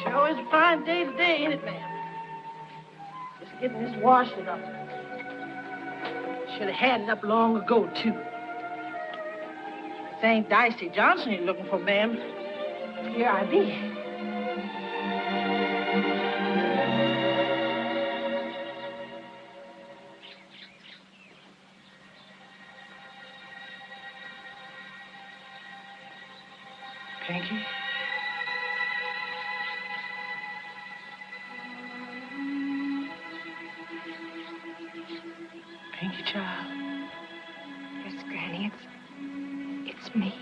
Sure is a fine day today, ain't it, ma'am? Just getting this washing up. Should have had it up long ago, too. This ain't Dicey Johnson you're looking for, ma'am. Here I be. Pinky? Pinky, child? Yes, Granny, it's me.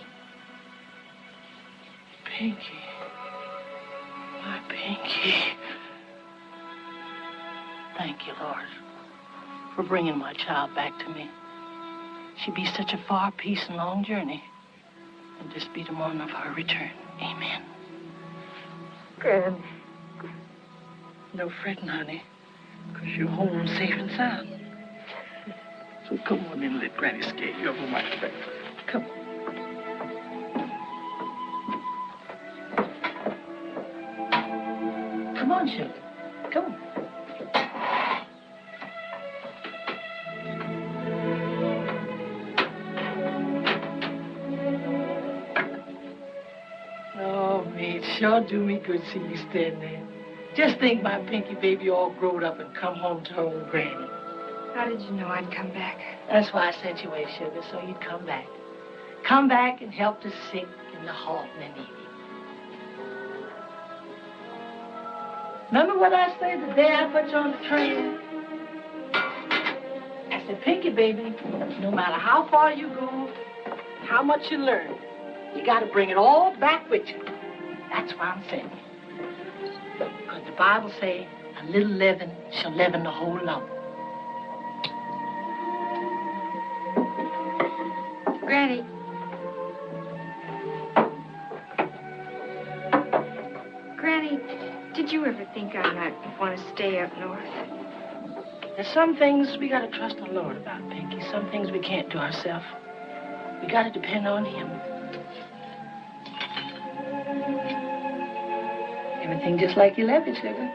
Pinky. My Pinky. Thank you, Lord, for bringing my child back to me. She be such a far peace and long journey. And this be the morning of her return. Amen. Granny. No fretting, honey, because you're home safe and sound. So come on in and let Granny scare you over my back. Come on. Come on, sugar. Come on. Oh, me, it sure do me good to see you stand there. Just think my Pinky baby all grown up and come home to her own Granny. How did you know I'd come back? That's why I sent you away, sugar, so you'd come back. Come back and help the sick and the halt and the needy. Remember what I said the day I put you on the train? I said, Pinky, baby, no matter how far you go, how much you learn, you got to bring it all back with you. That's why I'm saying it. Because the Bible say, a little leaven shall leaven the whole lump. Granny. Granny, did you ever think I might want to stay up north? There's some things we got to trust the Lord about, Pinky. Some things we can't do ourselves. We got to depend on Him. Everything just like you left it, sugar.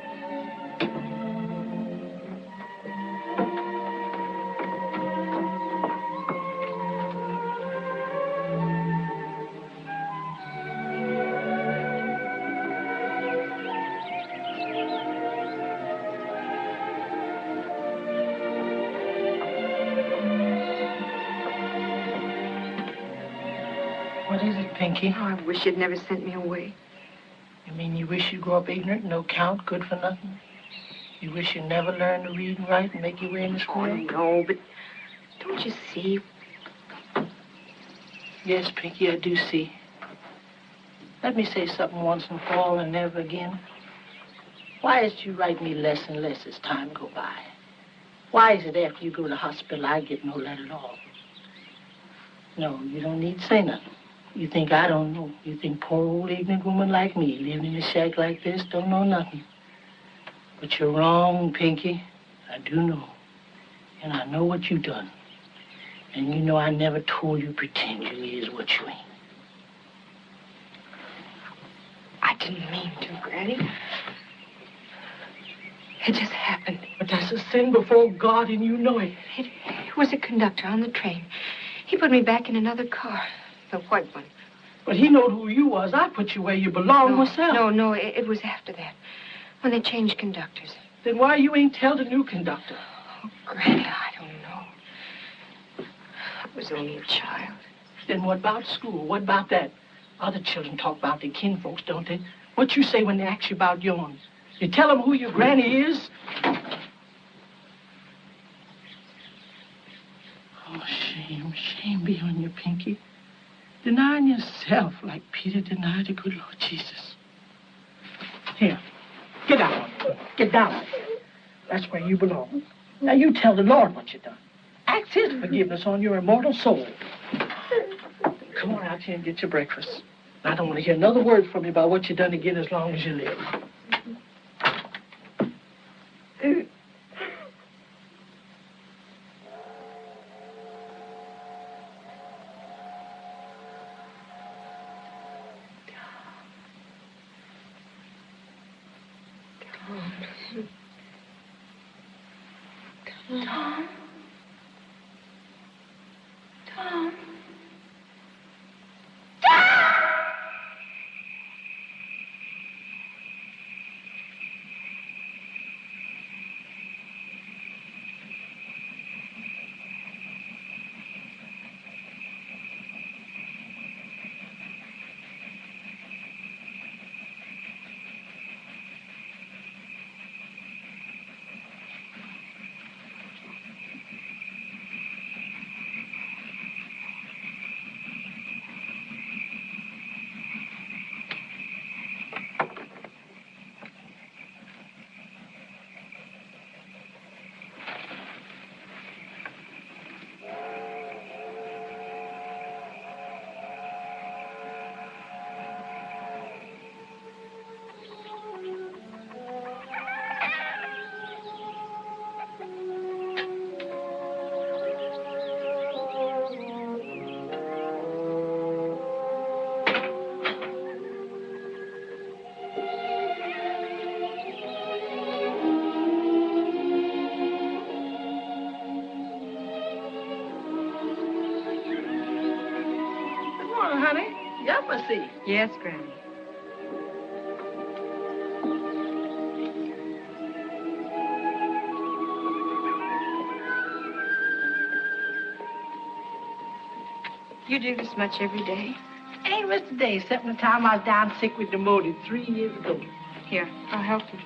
What is it, Pinky? Oh, I wish you'd never sent me away. You mean you wish you grew up ignorant, no count, good for nothing? You wish you never learned to read and write and make your way in the school? Oh, no, but don't you see? Yes, Pinky, I do see. Let me say something once and for all and never again. Why is it you write me less and less as time go by? Why is it after you go to the hospital I get no letter at all? No, you don't need to say nothing. You think I don't know. You think poor old ignorant woman like me, living in a shack like this, don't know nothing. But you're wrong, Pinky. I do know. And I know what you done. And you know I never told you pretend you is what you ain't. I didn't mean to, Granny. It just happened. But that's a sin before God, and you know it. It was a conductor on the train. He put me back in another car, the white one. But he knowed who you was. I put you where you belong myself. No, it was after that, when they changed conductors. Then why you ain't tell the new conductor? Oh, Granny, I don't know. I was only a child. Then what about school? What about that? Other children talk about their kinfolks, don't they? What you say when they ask you about yours? You tell them who your granny is? Oh, shame be on you, Pinky. Denying yourself like Peter denied the good Lord Jesus. Here, get down. Get down. That's where you belong. Now you tell the Lord what you done. Ask His forgiveness on your immortal soul. Come on out here and get your breakfast. I don't want to hear another word from you about what you done again as long as you live. Tom? Tom? Yes, Granny. You do this much every day? Ain't missed a day, except the time I was down sick with pneumonia 3 years ago. Here, I'll help you.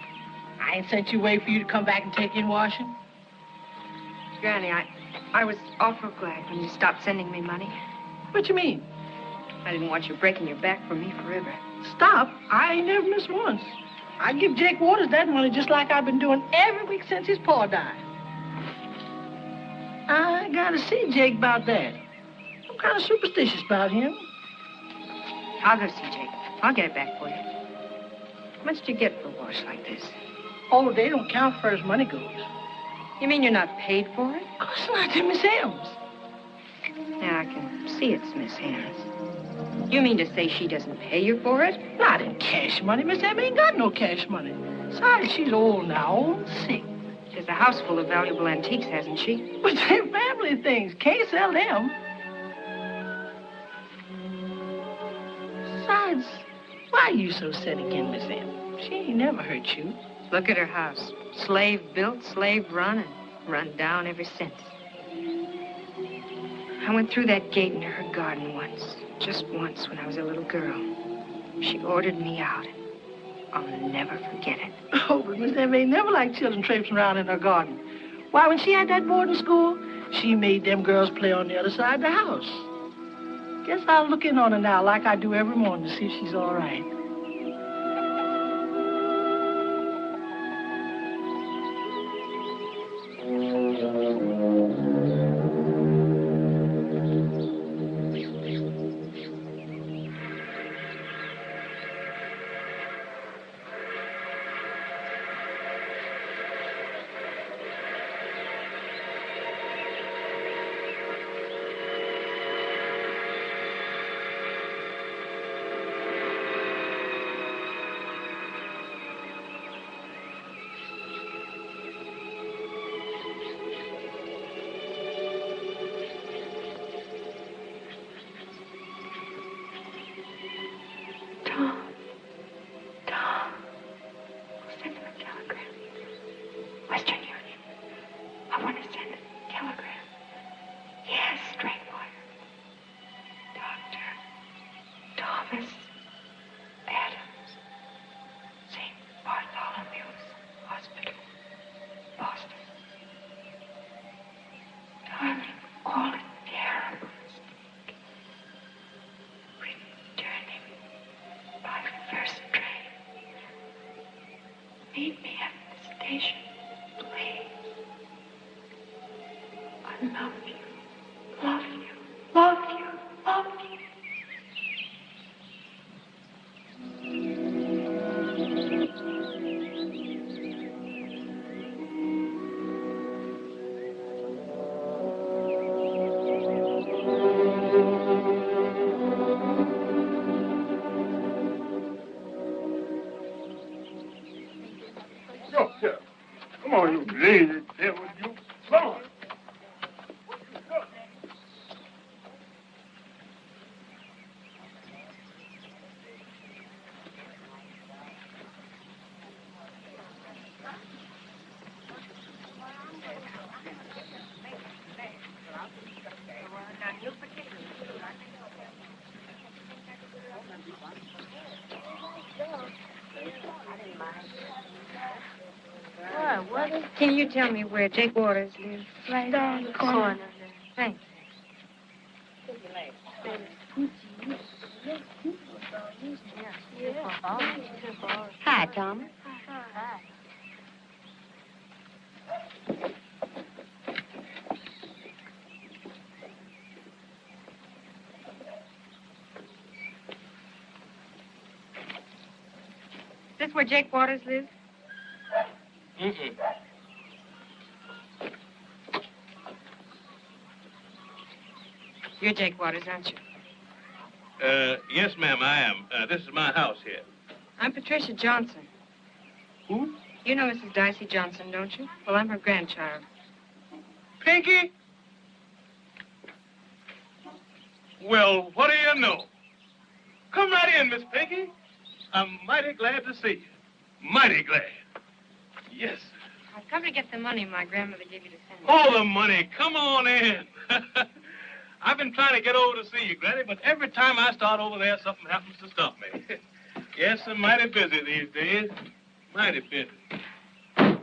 I ain't sent you away for you to come back and take in washing. Granny, I was awful glad when you stopped sending me money. What you mean? I didn't want you breaking your back for me forever. Stop? I ain't never missed once. I give Jake Waters that money just like I've been doing every week since his pa died. I gotta see Jake about that. I'm kind of superstitious about him. I'll go see Jake. I'll get it back for you. How much do you get for a wash like this? Oh, they don't count for as money goes. You mean you're not paid for it? Of course not, they're Miss M's. Now, I can see it's Miss M's. You mean to say she doesn't pay you for it? Not in cash money. Miss M ain't got no cash money. Besides, she's old now, old and sick. She has a house full of valuable antiques, hasn't she? But they're family things. Can't sell them. Besides, why are you so set again, Miss M? She ain't never hurt you. Look at her house. Slave built, slave run, and run down ever since. I went through that gate into her garden once. Just once when I was a little girl. She ordered me out. I'll never forget it. Oh, but Miss M ain't never liked children traipsing around in her garden. Why, when she had that boarding school, she made them girls play on the other side of the house. Guess I'll look in on her now like I do every morning to see if she's all right. Oh, you lazy devil, you. Come on. Can you tell me where Jake Waters lives? Right down the corner. Thanks. Hi, Thomas. Is this where Jake Waters lives? Mm-mm. You're Jake Waters, aren't you? Yes, ma'am, I am. This is my house here. I'm Patricia Johnson. Who? You know Mrs. Dicey Johnson, don't you? Well, I'm her grandchild. Pinky? Well, what do you know? Come right in, Miss Pinky. I'm mighty glad to see you. Mighty glad. Yes. I've come to get the money my grandmother gave you to send me. All the money. Come on in. I've been trying to get over to see you, Granny, but every time I start over there, something happens to stop me. Yes, I'm mighty busy these days. Mighty busy. Well,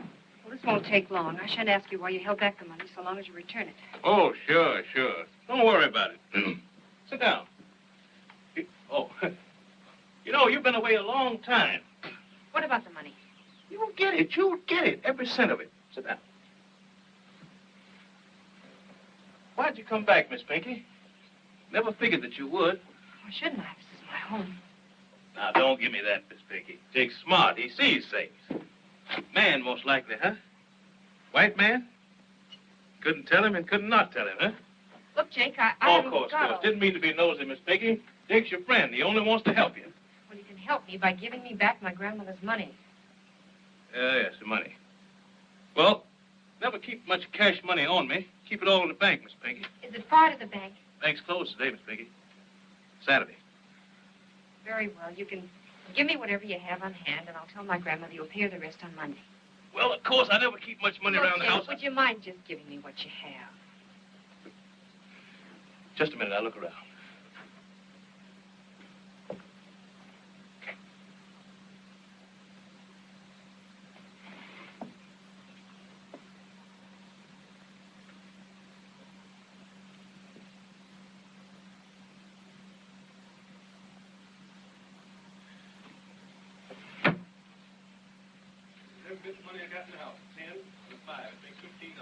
this won't take long. I shan't ask you why you held back the money so long as you return it. Oh, sure, sure. Don't worry about it. Sit down. Oh, you know, you've been away a long time. What about the money? You'll get it. You'll get it. Every cent of it. Sit down. Why'd you come back, Miss Pinky? Never figured that you would. Why shouldn't I? This is my home. Now, don't give me that, Miss Pinky. Jake's smart. He sees things. Man, most likely, huh? White man? Couldn't tell him and could not tell him, huh? Look, Jake, I of course. Didn't mean to be nosy, Miss Pinky. Jake's your friend. He only wants to help you. Well, you can help me by giving me back my grandmother's money. Yes, the money. Well, never keep much cash money on me. Keep it all in the bank, Miss Pinky. Is it far to the bank? Bank's closed today, Miss Pinky. Saturday. Very well. You can give me whatever you have on hand, and I'll tell my grandmother you'll pay her the rest on Monday. Well, of course, I never keep much money around the house. Would you mind just giving me what you have? Just a minute, I'll look around. Every bit of money I got in the house, 10 and 5, makes $15.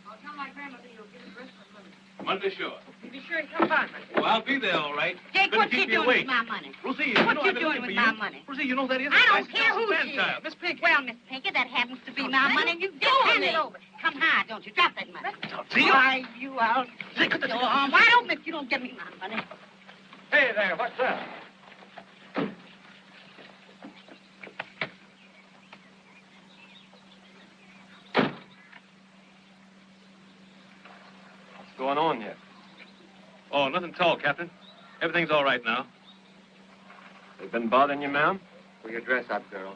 I'll tell my grandmother you'll give the rest on Monday. Monday, sure. You be sure to come by Monday. Well, I'll be there, all right. Jake, Gonna what you keep you doing awake. with my money? Rosie, What you you know doing I've with been my looking for money? you. Rosie, you know that is I don't Dicey care who Johnson's she grandchild, is. Miss Pinky. Well, Miss Pinky, that happens to be my money. You just hand it over. Come high, don't you? Drop that money. See you. Why, you out. Your arm wide open if you don't give me my money. Hey there, what's that? What's going on here? Oh, nothing at all, Captain. Everything's all right now. They've been bothering you, ma'am? Pull your dress up, girl.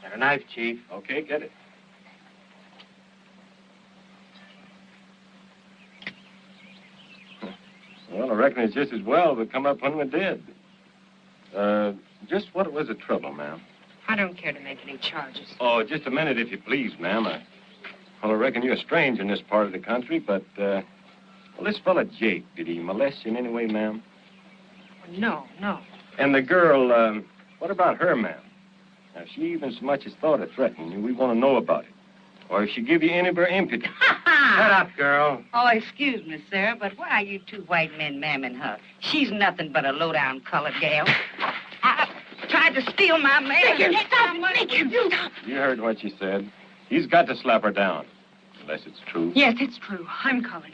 Got a knife, Chief. Okay, get it. Well, I reckon it's just as well to come up when we're dead. Just what was the trouble, ma'am? I don't care to make any charges. Oh, just a minute, if you please, ma'am. Well, I reckon you're strange in this part of the country, but, well, this fella Jake, did he molest you in any way, ma'am? No, no. And the girl, what about her, ma'am? Now, if she even so much as thought of threatening you, we want to know about it. Or if she give you any of her impudence. Shut up, girl. Oh, excuse me, sir, but why are you two white men mamming her? She's nothing but a low-down colored gal. I tried to steal my man. You heard what she said. He's got to slap her down. Unless it's true. Yes, it's true. I'm colored.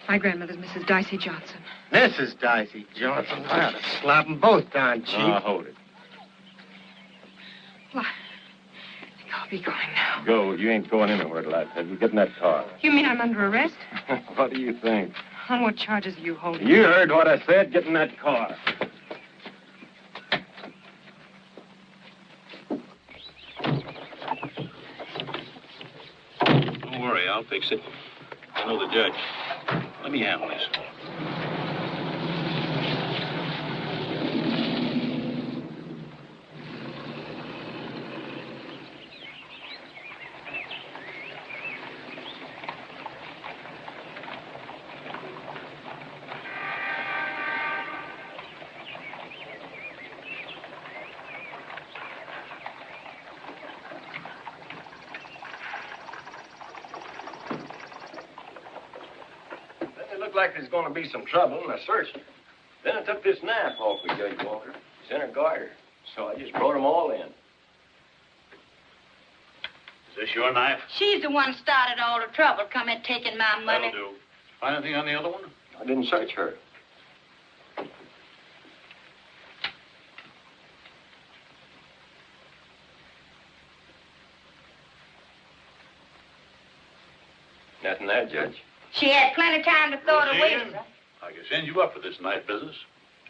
My grandmother's Mrs. Dicey Johnson. This is Dicey Johnson. I ought to slap them both down, Chief. Now, hold it. Well, I think I'll be going now. Go. You ain't going anywhere till I tell you. Get in that car. You mean I'm under arrest? What do you think? On what charges are you holding? You heard what I said. Get in that car. Don't worry, I'll fix it. I know the judge. Let me handle this. Like there's going to be some trouble, and I searched her. Then I took this knife off with Judge Walker. It's in her garter. So I just brought them all in. Is this your knife? She's the one started all the trouble, coming taking my money. That'll do. Find anything on the other one? I didn't search her. Nothing there, Judge. She had plenty of time to throw it away, sir. I can send you up for this knife business.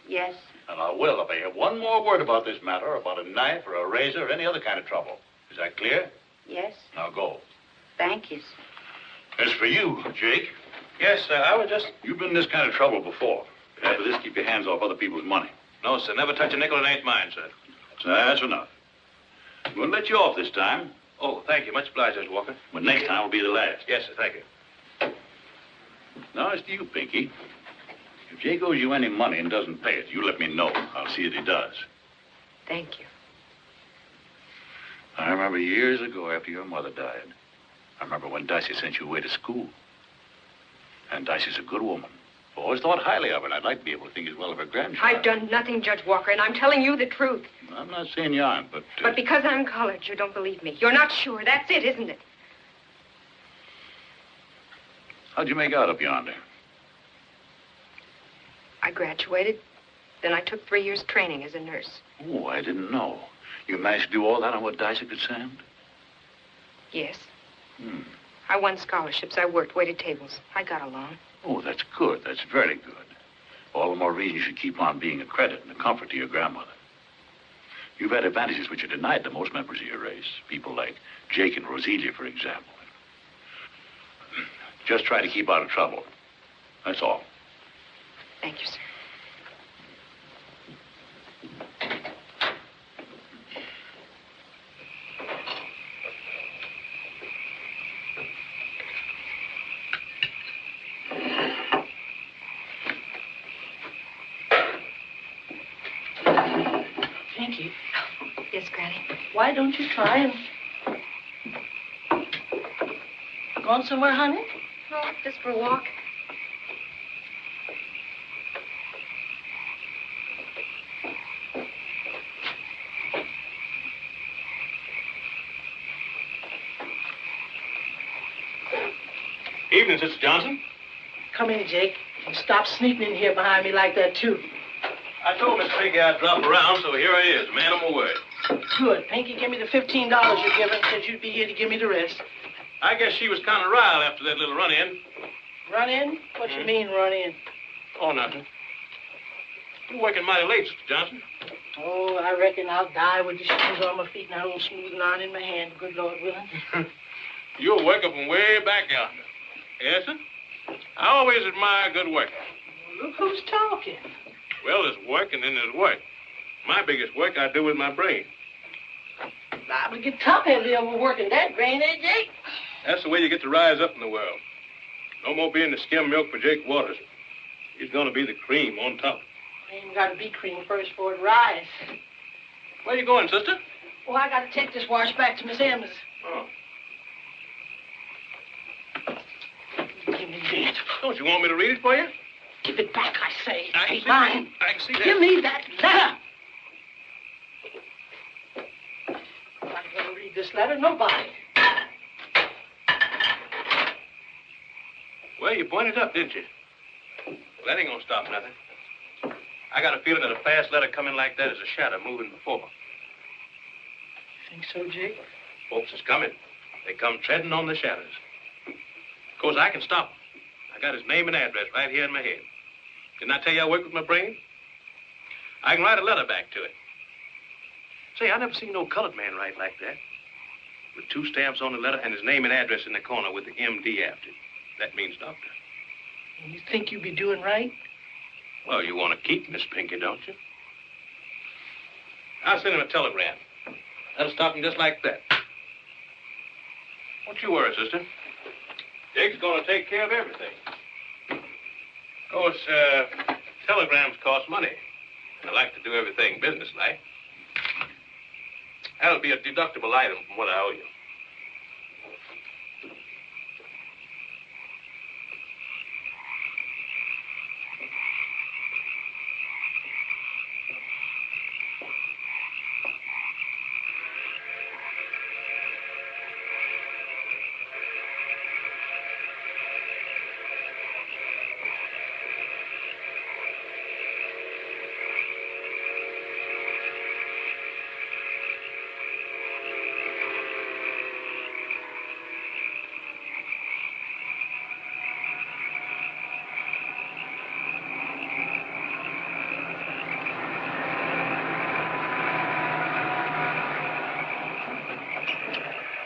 Yes. And I will if I hear one more word about this matter, about a knife or a razor or any other kind of trouble. Is that clear? Yes. Now go. Thank you, sir. As for you, Jake. Yes, sir. I was just... You've been in this kind of trouble before. After this, keep your hands off other people's money. No, sir. Never touch a nickel. It ain't mine, sir. So that's enough. I'm going to let you off this time. Oh, thank you. Much obliged, Judge Walker. But next time will be the last. Yes, sir. Thank you. Now, it's to you, Pinky. If Jake owes you any money and doesn't pay it, you let me know. I'll see that he does. Thank you. I remember years ago after your mother died. I remember when Dicey sent you away to school. And Dicey's a good woman. I've always thought highly of her, and I'd like to be able to think as well of her grandchild. I've done nothing, Judge Walker, and I'm telling you the truth. I'm not saying you aren't, but... But because I'm colored, you don't believe me. You're not sure. That's it, isn't it? How'd you make out up yonder? I graduated. Then I took 3 years training as a nurse. Oh, I didn't know. You managed to do all that on what Dicey could send? Yes. I won scholarships. I worked, waited tables. I got along. Oh, that's good. That's very good. All the more reason you should keep on being a credit and a comfort to your grandmother. You've had advantages which are denied to most members of your race. People like Jake and Roselia, for example. Just try to keep out of trouble. That's all. Thank you, sir. Pinky, Yes, Granny. why don't you try and... Going somewhere, honey? No, just for a walk. Evening, Sister Johnson. Come in, Jake. And stop sneaking in here behind me like that, too. I told Miss Pinky I'd drop around, so here I is, man of my word. Good. Pinky, give me the $15 you're giving. Said you'd be here to give me the rest. I guess she was kind of riled after that little run-in. Run in? What you mean, run in? Oh, nothing. You're working mighty late, Sister Johnson. Oh, I reckon I'll die with the shoes on my feet and that old smooth line in my hand, good Lord willing. You're working from way back yonder. Yes, sir? I always admire good work. Well, look who's talking. Well, there's work and then there's work. My biggest work I do with my brain. Liable to get top-heavy overworking that brain, eh, Jake? That's the way you get to rise up in the world. No more being the skim milk for Jake Waters. He's going to be the cream on top. Ain't got to be cream first for it rise. Where you going, sister? Oh, I got to take this wash back to Miss Emma's. Oh. Give me that. Don't you want me to read it for you? Give it back, I say. I can Ain't see mine. I can see that. Give me that letter. I'm not going to read this letter, nobody. Well, you pointed up, didn't you? Well, that ain't gonna stop nothing. I got a feeling that a fast letter coming like that is a shadow moving before. You think so, Jake? Folks is coming. They come treading on the shadows. Of course, I can stop them. I got his name and address right here in my head. Didn't I tell you I work with my brain? I can write a letter back to it. Say, I never seen no colored man write like that. With 2 stamps on the letter and his name and address in the corner with the M.D. after it. That means doctor. And you think you'd be doing right? Well, you want to keep Miss Pinky, don't you? I'll send him a telegram. That'll stop him just like that. Don't you worry, sister. Jake's going to take care of everything. Of course, telegrams cost money. I like to do everything businesslike. That'll be a deductible item from what I owe you.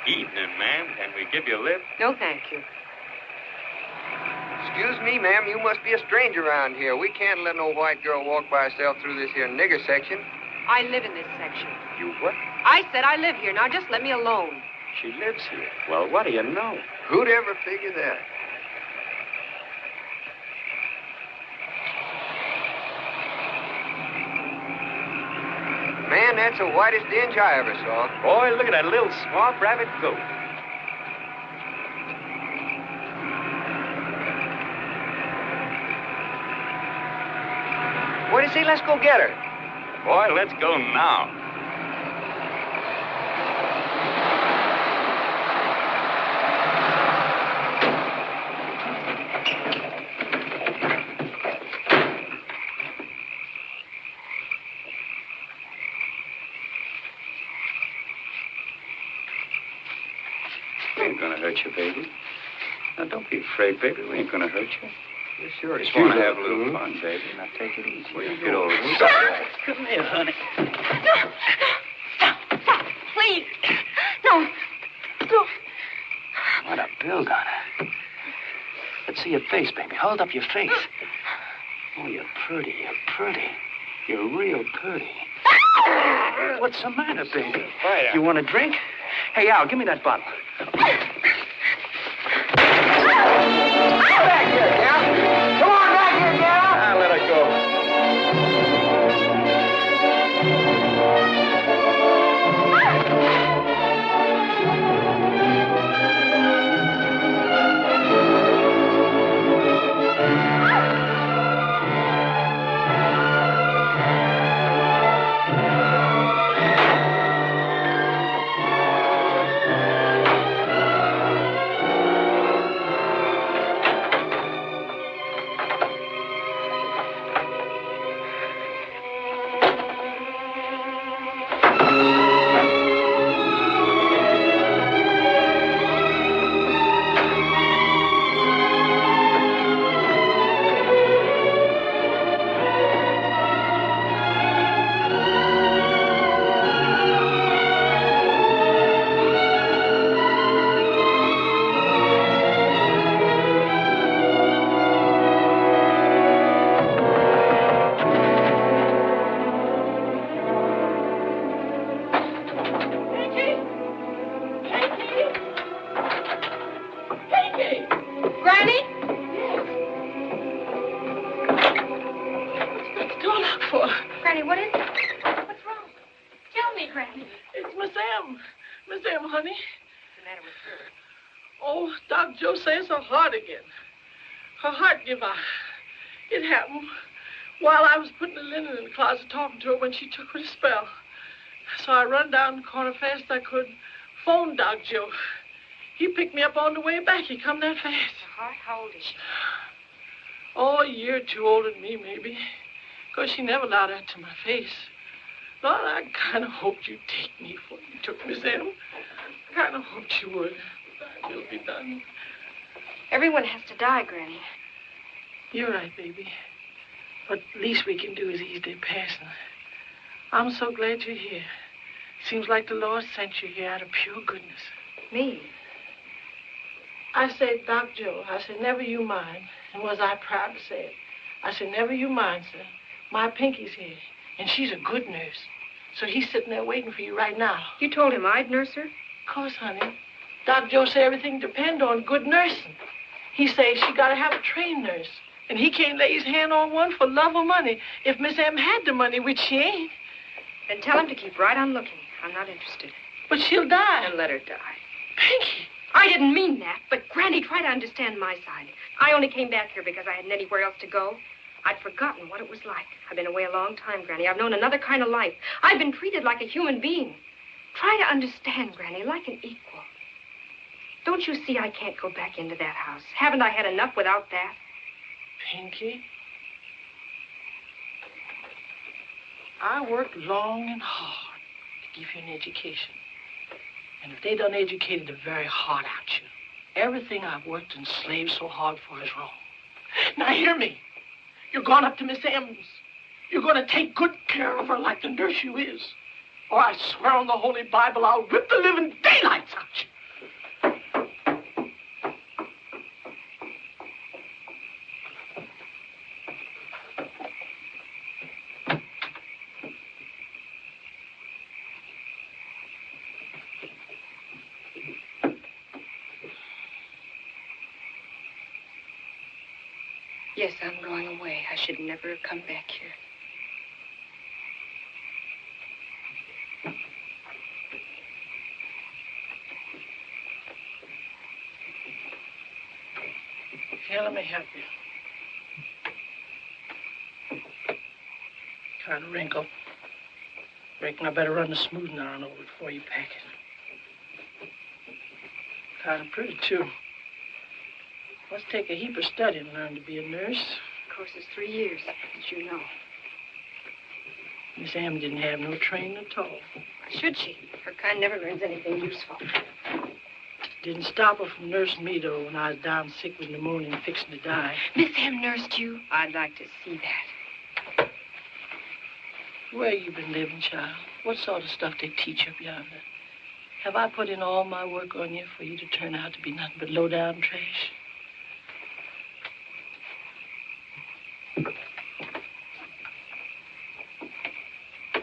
Evening, ma'am. Can we give you a lift? No, thank you. Excuse me, ma'am. You must be a stranger around here. We can't let no white girl walk by herself through this here nigger section. I live in this section. You what? I said I live here. Now just let me alone. She lives here. Well, what do you know? Who'd ever figure that? Man, that's the whitest dinge I ever saw. Boy, look at that little swamp rabbit goat. What do you say? Let's go get her. Boy, let's go now. We ain't gonna hurt you, baby. Now, don't be afraid, baby. We ain't gonna hurt you. You sure Just want to have a little fun, baby. Now, take it easy. Where you Get over going? it. Come here, honey. No, stop, please. No. What a build on her. Let's see your face, baby. Hold up your face. Oh, you're pretty. You're pretty. You're real pretty. What's the matter, baby? Fire. You want a drink? Hey, Al, give me that bottle. Come back here, gal. Come on back here, gal. Now, let her go. Her heart gave out. It happened while I was putting the linen in the closet talking to her when she took her to spell. So I run down the corner fast I could, phoned Doc Joe. He picked me up on the way back. He come that fast. Her heart? How old is she? Oh, a year or two older than me, maybe. Because she never allowed that to my face. Lord, I kind of hoped you'd take me before you took Miss M. I kind of hoped you would. I will be done. Everyone has to die, Granny. You're right, baby. But least we can do is ease their passing. I'm so glad you're here. Seems like the Lord sent you here out of pure goodness. Me? I said, Doc Joe, I said, never you mind. And was I proud to say it? I said, never you mind, sir. My Pinky's here, and she's a good nurse. So he's sitting there waiting for you right now. You told him I'd nurse her? Of course, honey. Doc Joe said everything depends on good nursing. He says she got to have a trained nurse. And he can't lay his hand on one for love or money if Miss M had the money, which she ain't. Then tell him to keep right on looking. I'm not interested. But she'll die. And let her die. Pinky. I didn't mean that, but Granny, try to understand my side. I only came back here because I hadn't anywhere else to go. I'd forgotten what it was like. I've been away a long time, Granny. I've known another kind of life. I've been treated like a human being. Try to understand, Granny, like an equal. Don't you see I can't go back into that house? Haven't I had enough without that? Pinky, I worked long and hard to give you an education. And if they done educated the very heart out you, everything I've worked and slaved so hard for is wrong. Now hear me. You're going up to Miss M's. You're going to take good care of her like the nurse you is. Or I swear on the Holy Bible, I'll rip the living daylights out you. Yes, I'm going away. I should never have come back here. Here, let me help you. Kind of wrinkle. Reckon I better run the smoothing iron over it before you pack it. Kind of pretty, too. Must take a heap of studying to learn to be a nurse. Of course, it's 3 years, as you know. Miss M didn't have no training at all. Why should she? Her kind never learns anything useful. Didn't stop her from nursing me, though, when I was down sick with pneumonia and fixing to die. Miss M nursed you? I'd like to see that. Where you been living, child? What sort of stuff they teach up yonder? Have I put in all my work on you for you to turn out to be nothing but low-down trash?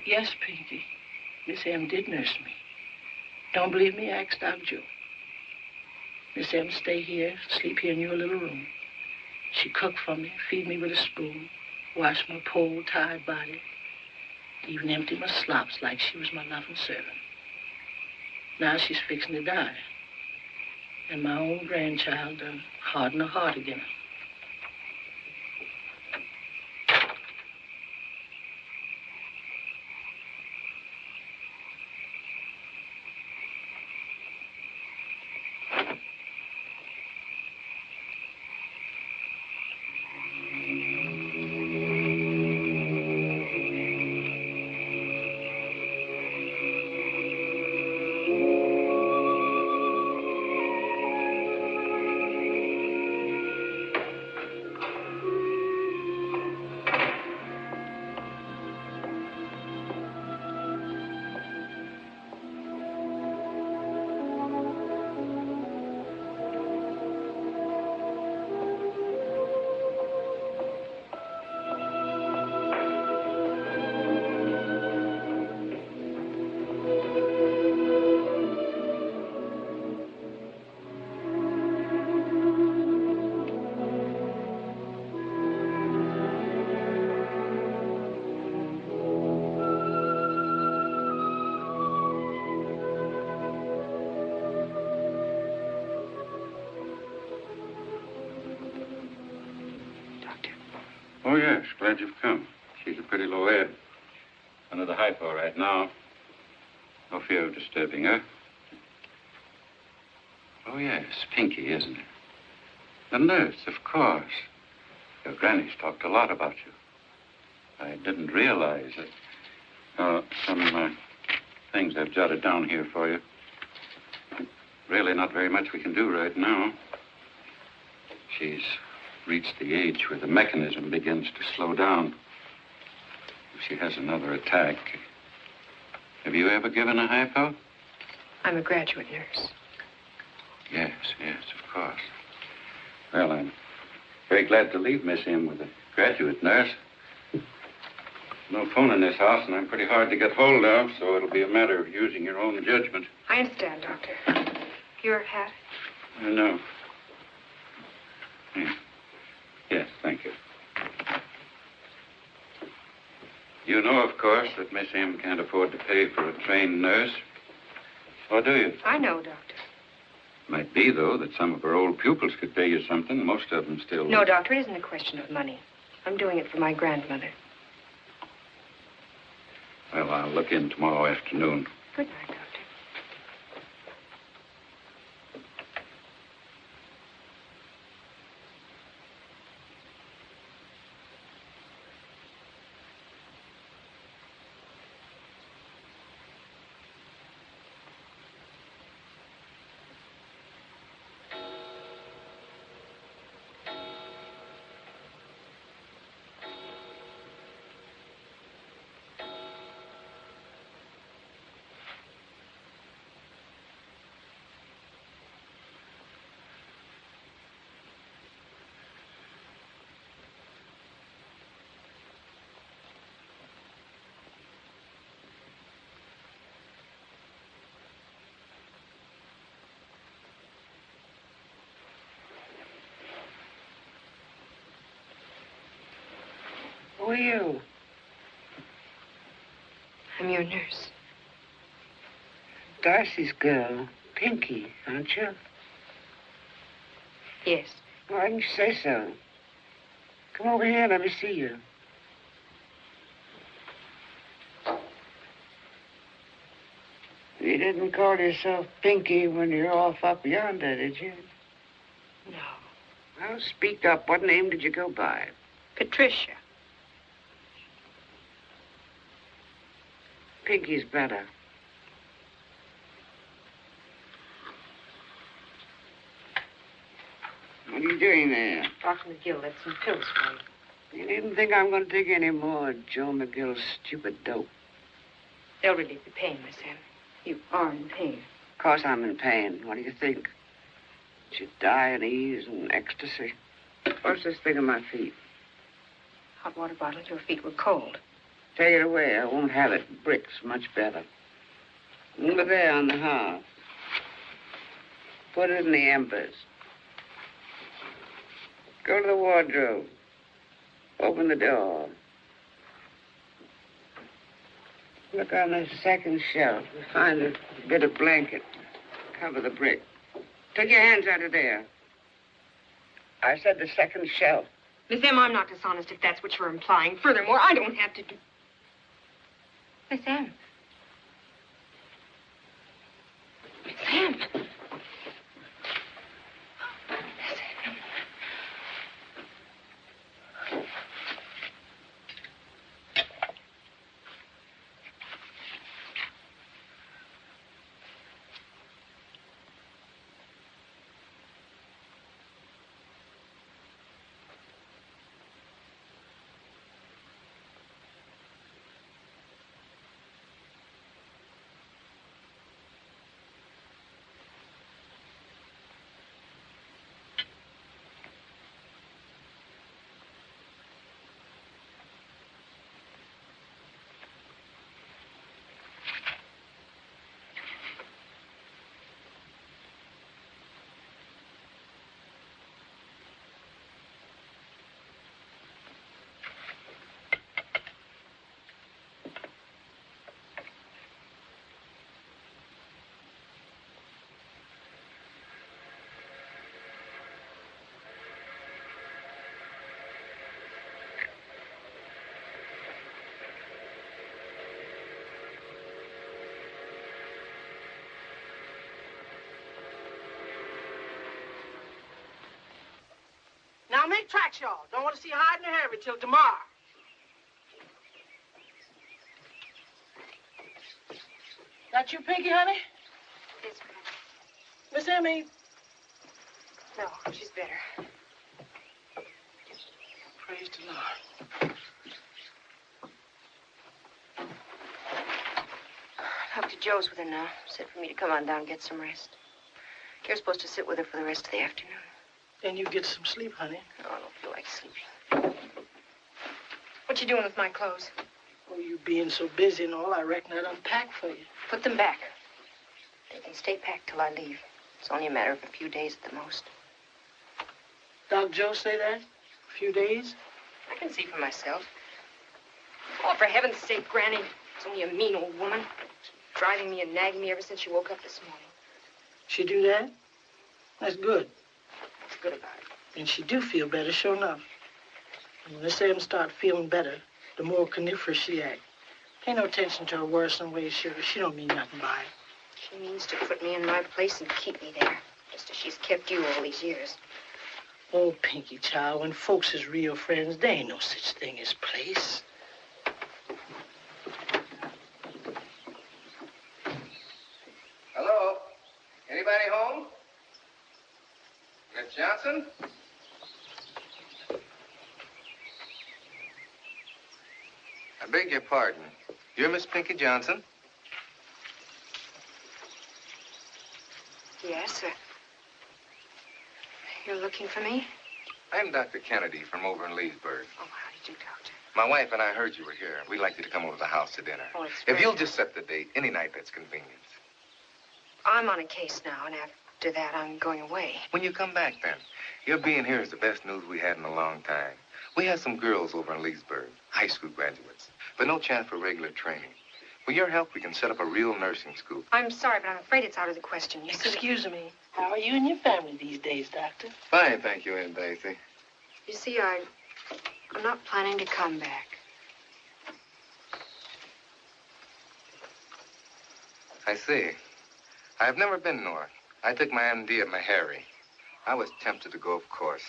Yes, Pinky. Miss M did nurse me. Don't believe me? Ask Doc Joe. Miss M stay here, sleep here in your little room. She cook for me, feed me with a spoon, wash my poor, tired body, even empty my slops like she was my loving servant. Now she's fixing to die. And my own grandchild done hardened her heart again. Oh, yes. Glad you've come. She's a pretty low ebb. Under the hypo right now. No fear of disturbing her. Oh, yes. Pinky, isn't it? The nurse, of course. Your granny's talked a lot about you. I didn't realize that. Some things I've jotted down here for you. Really not very much we can do right now. She's reached the age where the mechanism begins to slow down. If she has another attack. Have you ever given a hypo? I'm a graduate nurse. Yes, of course. Well, I'm very glad to leave Miss M with a graduate nurse. No phone in this house, and I'm pretty hard to get hold of, so it'll be a matter of using your own judgment. I understand, Doctor. Your hat? No. Yes, thank you. You know, of course, that Miss M can't afford to pay for a trained nurse. Or do you? I know, Doctor. Might be, though, that some of her old pupils could pay you something. Most of them still... No, Doctor, it isn't a question of money. I'm doing it for my grandmother. Well, I'll look in tomorrow afternoon. Good night, Doctor. Who are you? I'm your nurse. Darcy's girl, Pinky, aren't you? Yes. Why didn't you say so? Come over here, let me see you. You didn't call yourself Pinky when you're off up yonder, did you? No. Well, speak up. What name did you go by? Patricia. Pinky's better. What are you doing there? Dr. McGill left some pills for you. You needn't think I'm going to take any more of Joe McGill's stupid dope. They'll relieve the pain, Miss M. You are in pain. Of course I'm in pain. What do you think? Should die in ease and ecstasy. What's this thing on my feet? Hot water bottle. Your feet were cold. Take it away. I won't have it. Bricks, much better. Over there on the hearth. Put it in the embers. Go to the wardrobe. Open the door. Look on the second shelf. Find a bit of blanket. Cover the brick. Take your hands out of there. I said the second shelf. Miss M, I'm not dishonest if that's what you're implying. Furthermore, I don't have to do... Miss M. Miss M. Miss M. Now make tracks, y'all. Don't want to see you hiding or hurry till tomorrow. That you, Pinky, honey? Yes, Granny. Miss Emmy? No, she's better. Praise the Lord. Up to Joe's with her now. Said for me to come on down and get some rest. You're supposed to sit with her for the rest of the afternoon. Then you get some sleep, honey. No, I don't feel like sleeping. What you doing with my clothes? Oh, you being so busy and all, I reckon I'd unpack for you. Put them back. They can stay packed till I leave. It's only a matter of a few days at the most. Doc Joe say that? A few days? I can see for myself. Oh, for heaven's sake, Granny. It's only a mean old woman. Driving me and nagging me ever since she woke up this morning. She do that? That's good. What's good about it? And she do feel better, sure enough. And when Miss Em start feeling better, the more coniferous she act. Pay no attention to her worrisome ways, sugar. She don't mean nothing by it. She means to put me in my place and keep me there. Just as she's kept you all these years. Oh, Pinky, child, when folks is real friends, there ain't no such thing as place. Hello? Anybody home? Miss Johnson? I beg your pardon. You're Miss Pinky Johnson? Yes, sir. You're looking for me? I'm Dr. Kennedy from over in Leesburg. Oh, how did you, Doctor? My wife and I heard you were here. We'd like you to come over to the house to dinner. Oh, it's If very you'll nice. just set the date, any night that's convenient. I'm on a case now, and after that, I'm going away. When you come back, then. Your being here is the best news we had in a long time. We have some girls over in Leesburg, high school graduates, but no chance for regular training. With your help, we can set up a real nursing school. I'm sorry, but I'm afraid it's out of the question. You see, Excuse me. How are you and your family these days, Doctor? Fine, thank you, Aunt Daisy. You see, I'm not planning to come back. I see. I've never been north. I took my MD at Meharry. I was tempted to go, of course,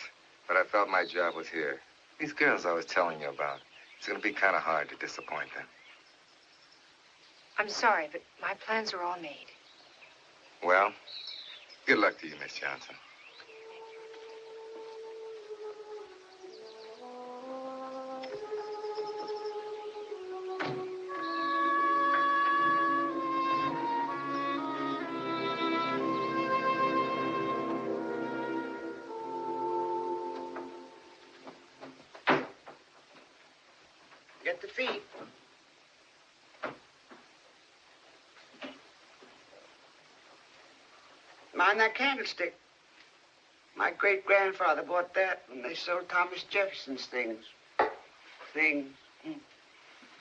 but I felt my job was here. These girls I was telling you about, it's going to be kind of hard to disappoint them. I'm sorry, but my plans are all made. Well, good luck to you, Miss Johnson. Get the feet. Mind that candlestick. My great-grandfather bought that when they sold Thomas Jefferson's things. Things.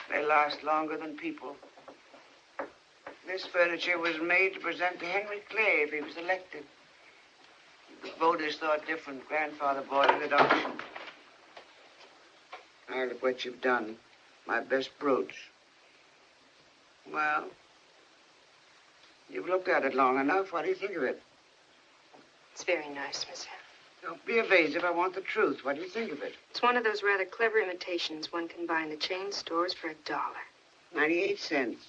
They last longer than people. This furniture was made to present to Henry Clay if he was elected. The voters thought different. Grandfather bought it at auction. Now look what you've done. My best brooch. Well, you've looked at it long enough. What do you think of it? It's very nice, Miss Hill. Don't be evasive. I want the truth. What do you think of it? It's one of those rather clever imitations one can buy in the chain stores for $1. 98 cents.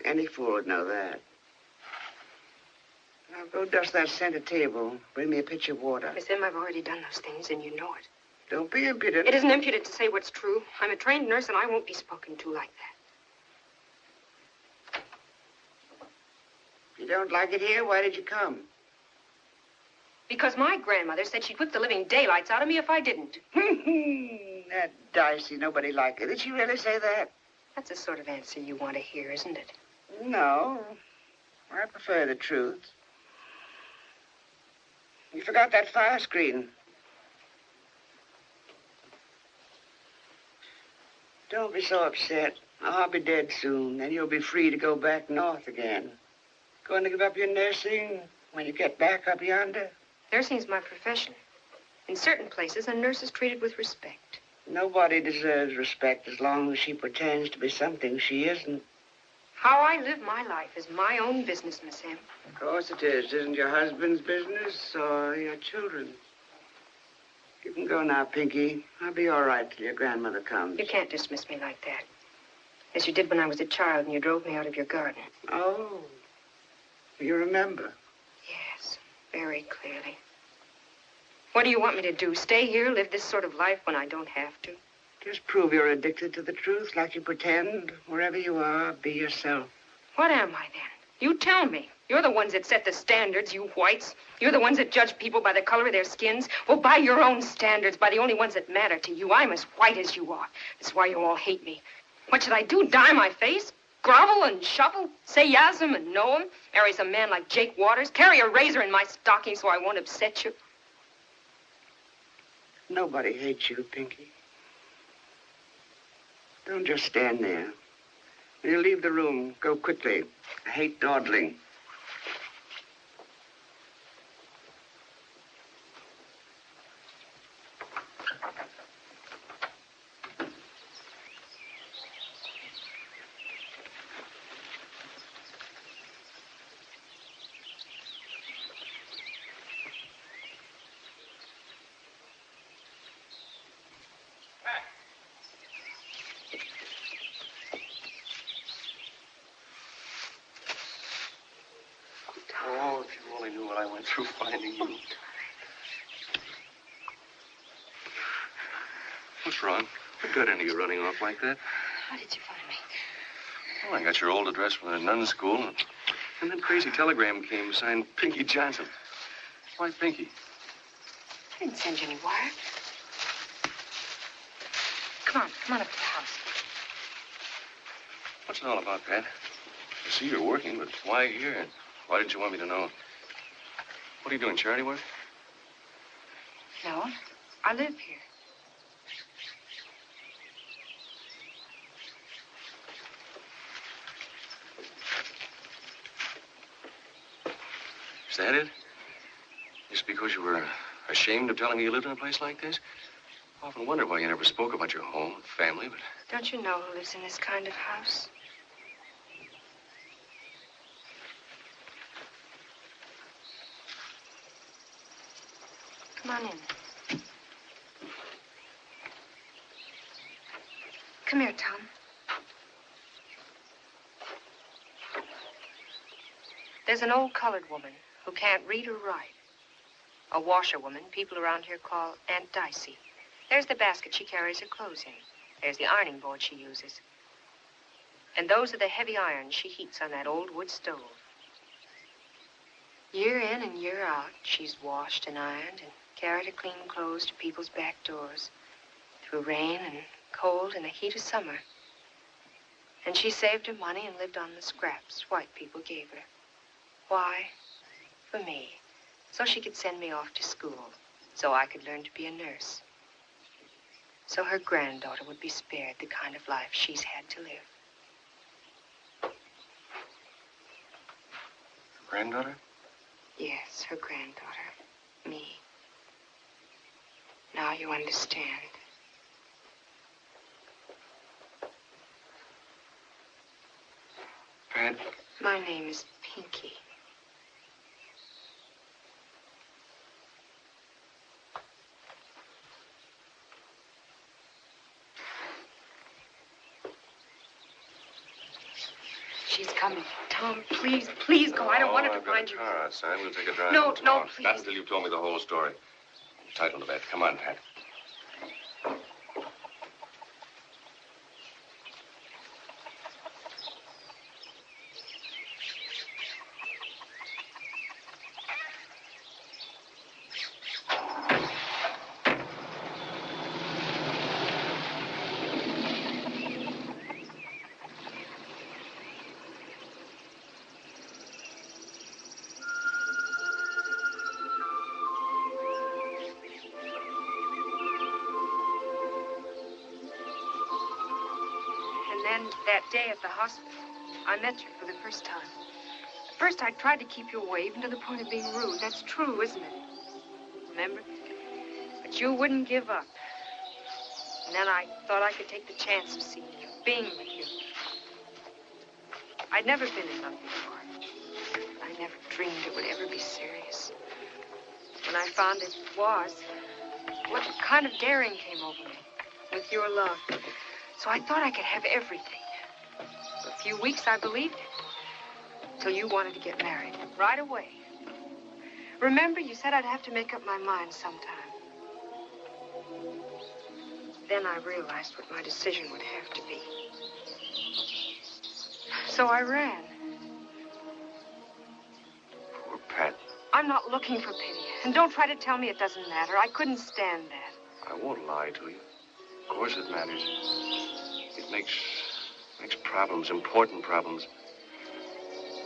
Any fool would know that. Now go dust that center table. Bring me a pitcher of water. Miss Em, I've already done those things, and you know it. Don't be impudent. It isn't impudent to say what's true. I'm a trained nurse, and I won't be spoken to like that. If you don't like it here, why did you come? Because my grandmother said she'd whip the living daylights out of me if I didn't. That Dicey, nobody liked it. Did she really say that? That's the sort of answer you want to hear, isn't it? No. I prefer the truth. You forgot that fire screen. Don't be so upset. I'll be dead soon. Then you'll be free to go back north again. Going to give up your nursing when you get back up yonder? Nursing's my profession. In certain places, a nurse is treated with respect. Nobody deserves respect as long as she pretends to be something she isn't. How I live my life is my own business, Miss Em. Of course it is. Isn't your husband's business or your children's? You can go now, Pinky. I'll be all right till your grandmother comes. You can't dismiss me like that. As you did when I was a child and you drove me out of your garden. Oh, you remember? Yes, very clearly. What do you want me to do? Stay here, live this sort of life when I don't have to? Just prove you're addicted to the truth like you pretend. Wherever you are, be yourself. What am I then? You tell me. You're the ones that set the standards, you whites. You're the ones that judge people by the color of their skins. Well, by your own standards, by the only ones that matter to you. I'm as white as you are. That's why you all hate me. What should I do? Dye my face? Grovel and shuffle? Say yes him and know him? Marry some man like Jake Waters? Carry a razor in my stocking so I won't upset you? Nobody hates you, Pinky. Don't just stand there. When you leave the room, go quickly. I hate dawdling. Oh, if you only knew what I went through finding you. What's wrong? What got into you running off like that? How did you find me? Well, I got your old address from the nuns' school, and then crazy telegram came signed Pinky Johnson. Why Pinky? I didn't send you any wire. Come on up to the house. What's it all about, Pat? I see you're working, but why here? Why didn't you want me to know? What are you doing, charity work? No, I live here. Is that it? Just because you were ashamed of telling me you lived in a place like this? I often wonder why you never spoke about your home and family, but... Don't you know who lives in this kind of house? Come on in. Come here, Tom. There's an old colored woman who can't read or write. A washerwoman people around here call Aunt Dicey. There's the basket she carries her clothes in. There's the ironing board she uses. And those are the heavy irons she heats on that old wood stove. Year in and year out, she's washed and ironed and carried her clean clothes to people's back doors through rain and cold and the heat of summer. And she saved her money and lived on the scraps white people gave her. Why? For me. So she could send me off to school. So I could learn to be a nurse. So her granddaughter would be spared the kind of life she's had to live. Granddaughter? Yes, her granddaughter. Me. Now you understand. Pat? My name is Pinky. She's coming. Tom, please, please go. I don't want her to find you. I've got a car outside. We'll take a drive. No, no, please. Not until you've told me the whole story. I'm entitled to that. Come on, Pat. And then that day at the hospital, I met you for the first time. At first, I tried to keep you away, even to the point of being rude. That's true, isn't it? Remember? But you wouldn't give up. And then I thought I could take the chance of seeing you, being with you. I'd never been in love before. I never dreamed it would ever be serious. When I found it was, what kind of daring came over me with your love. So I thought I could have everything. A few weeks, I believed it. Till you wanted to get married. Right away. Remember, you said I'd have to make up my mind sometime. Then I realized what my decision would have to be. So I ran. Poor Pat. I'm not looking for pity. And don't try to tell me it doesn't matter. I couldn't stand that. I won't lie to you. Of course it matters. It makes problems, important problems.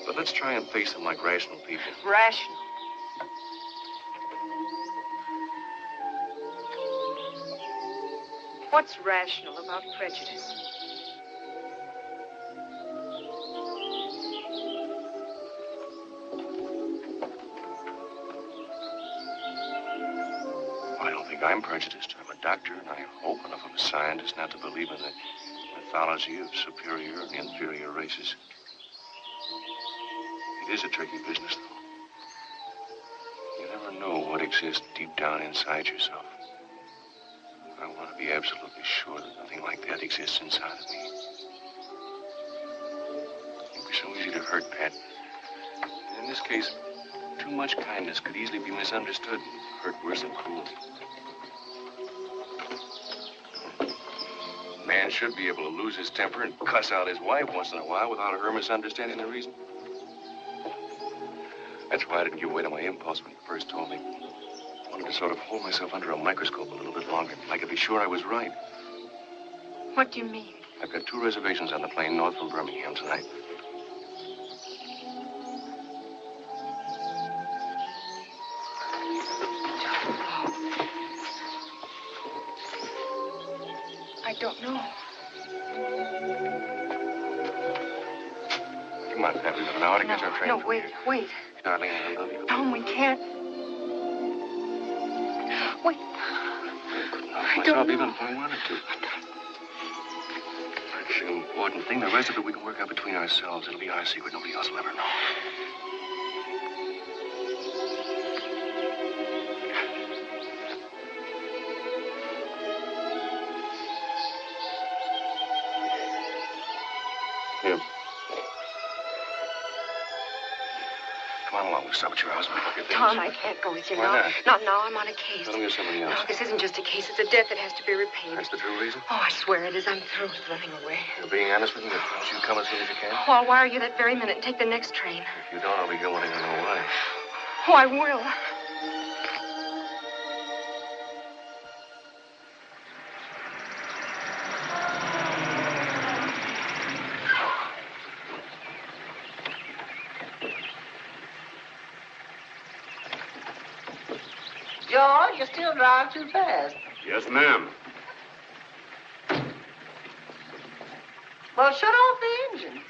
But let's try and face them like rational people. Rational. What's rational about prejudice? I don't think I'm prejudiced. I'm a doctor, and I'm old enough of a scientist not to believe in the mythology of superior and inferior races. It is a tricky business, though. You never know what exists deep down inside yourself. I want to be absolutely sure that nothing like that exists inside of me. It'd be so easy to hurt Pat. In this case, too much kindness could easily be misunderstood and hurt worse than cruelty. A man should be able to lose his temper and cuss out his wife once in a while without her misunderstanding the reason. That's why I didn't give way to my impulse when you first told me. I wanted to sort of hold myself under a microscope a little bit longer. I could be sure I was right. What do you mean? I've got 2 reservations on the plane north from Birmingham tonight. I don't know. Come on, Pat. We've got an hour to catch our train. No, wait. Darling, I love you. Tom, we can't. Wait. I don't know. Even if I wanted to. It's an important thing. The rest of it we can work out between ourselves. It'll be our secret. Nobody else will ever know. Here. Come on along. We'll stop at your house and pick up your things. Tom, I can't go with you now. Why not? Not now. I'm on a case. Let me get somebody else. No, this isn't just a case. It's a debt that has to be repaid. That's the true reason? Oh, I swear it is. I'm through with running away. You're being honest with me? Don't you come as soon as you can? Oh, I'll wire you that very minute and take the next train. If you don't, I'll be here wanting to know why. Oh, I will. George, you still drive too fast. Yes, ma'am. Well, shut off the engine.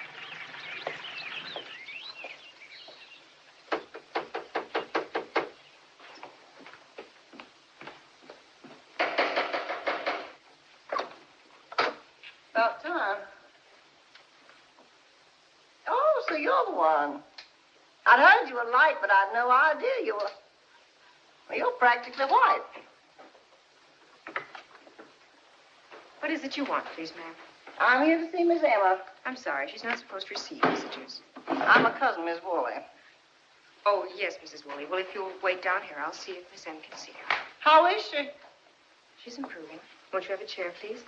About time. Oh, so you're the one. I'd heard you were light, but I'd no idea you were... Well, you're practically white. What is it you want, please, ma'am? I'm here to see Miss Emma. I'm sorry. She's not supposed to receive messages. I'm a cousin, Miss Woolley. Oh, yes, Mrs. Woolley. Well, if you'll wait down here, I'll see if Miss M can see her. How is she? She's improving. Won't you have a chair, please?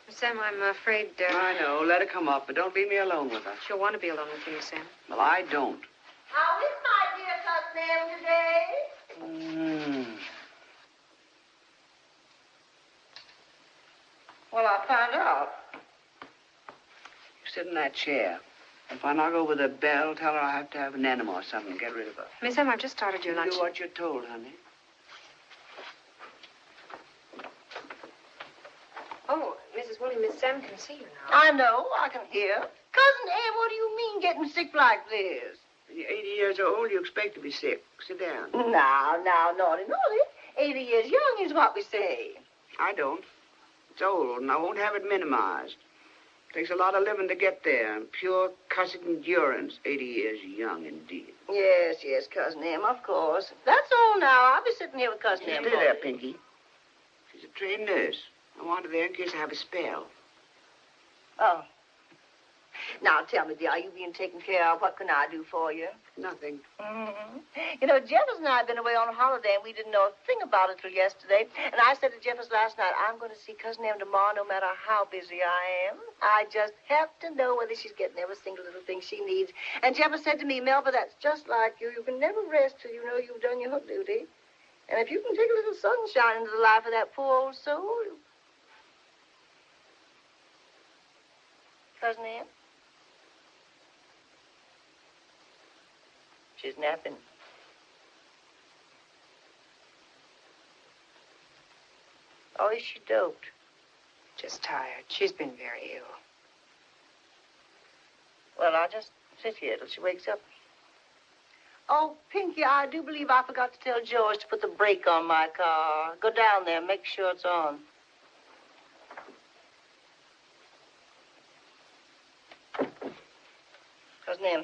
Sam, I'm afraid, I know. Let her come up, but don't leave me alone with her. She'll want to be alone with you, Miss Sam. Well, I don't. How is my dear cousin Em today? Well, I'll find out. You sit in that chair. If I knock over the bell, tell her I have to have an enema or something. Get rid of her. Miss Em, I've just started your lunch. Do what you're told, honey. Oh, Mrs. Woolley, Miss Sam can see you now. I know. I can hear. Cousin Em, what do you mean getting sick like this? When you're 80 years old, you expect to be sick. Sit down. Now, naughty. 80 years young is what we say. I don't. It's old, and I won't have it minimized. Takes a lot of living to get there. And pure cussed endurance. 80 years young indeed. Yes, yes, Cousin Em, of course. That's all now. I'll be sitting here with Cousin Em. Stay there, Pinky. She's a trained nurse. I want her there in case I have a spell. Oh. Now, tell me, dear, are you being taken care of? What can I do for you? Nothing. Mm-hmm. You know, Jeffers and I have been away on a holiday, and we didn't know a thing about it till yesterday. And I said to Jeffers last night, I'm going to see Cousin Em tomorrow no matter how busy I am. I just have to know whether she's getting every single little thing she needs. And Jeffers said to me, Melba, that's just like you. You can never rest till you know you've done your duty. And if you can take a little sunshine into the life of that poor old soul... Cousin Em? She's napping. Oh, is she doped? Just tired. She's been very ill. Well, I'll just sit here till she wakes up. Oh, Pinky, I do believe I forgot to tell George to put the brake on my car. Go down there and make sure it's on. Cousin Em.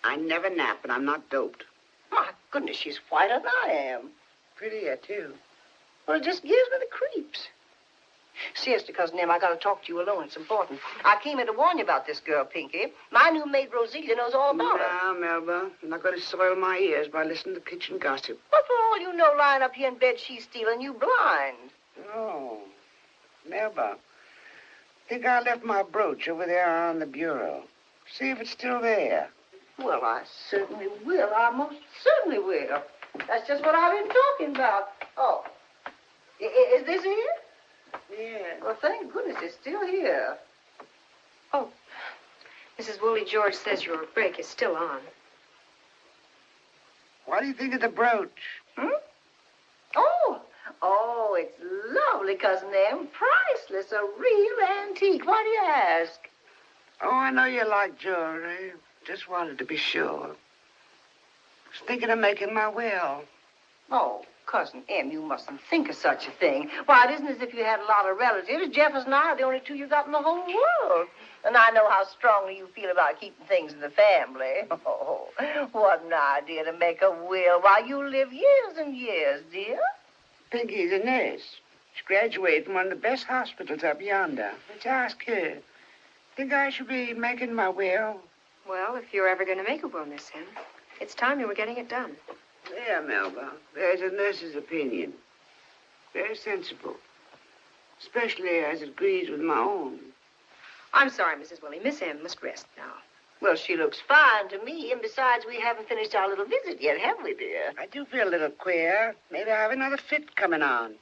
I never nap, and I'm not doped. My goodness, she's whiter than I am. Prettier, too. Well, it just gives me the creeps. Seriously, Cousin Em, I got to talk to you alone. It's important. I came in to warn you about this girl, Pinky. My new maid, Roselia, knows all about her. Now, Melba, you're not going to soil my ears by listening to kitchen gossip. But for all you know, lying up here in bed, she's stealing you blind. Oh, Melba, I think I left my brooch over there on the bureau. See if it's still there. Well, I certainly will. I most certainly will. That's just what I've been talking about. Oh, is this it? Yeah. Well, thank goodness it's still here. Oh, Mrs. Woolley George says your brake is still on. What do you think of the brooch? Hmm? Oh, it's lovely, Cousin Em. Priceless, a real antique. Why do you ask? Oh, I know you like jewelry. Just wanted to be sure. Was thinking of making my will. Oh, Cousin Em, you mustn't think of such a thing. Why, it isn't as if you had a lot of relatives. Jeffers and I are the only two you got in the whole world. And I know how strongly you feel about keeping things in the family. Oh, what an idea to make a will while you live years and years, dear. Pinky's a nurse. She graduated from one of the best hospitals up yonder. Let's ask her. Think I should be making my will? Well, if you're ever going to make a will, Miss Em, it's time you were getting it done. There, Melba. There's a nurse's opinion. Very sensible. Especially as it agrees with my own. I'm sorry, Mrs. Woolley. Miss Em must rest now. Well, she looks fine to me. And besides, we haven't finished our little visit yet, have we, dear? I do feel a little queer. Maybe I have another fit coming on.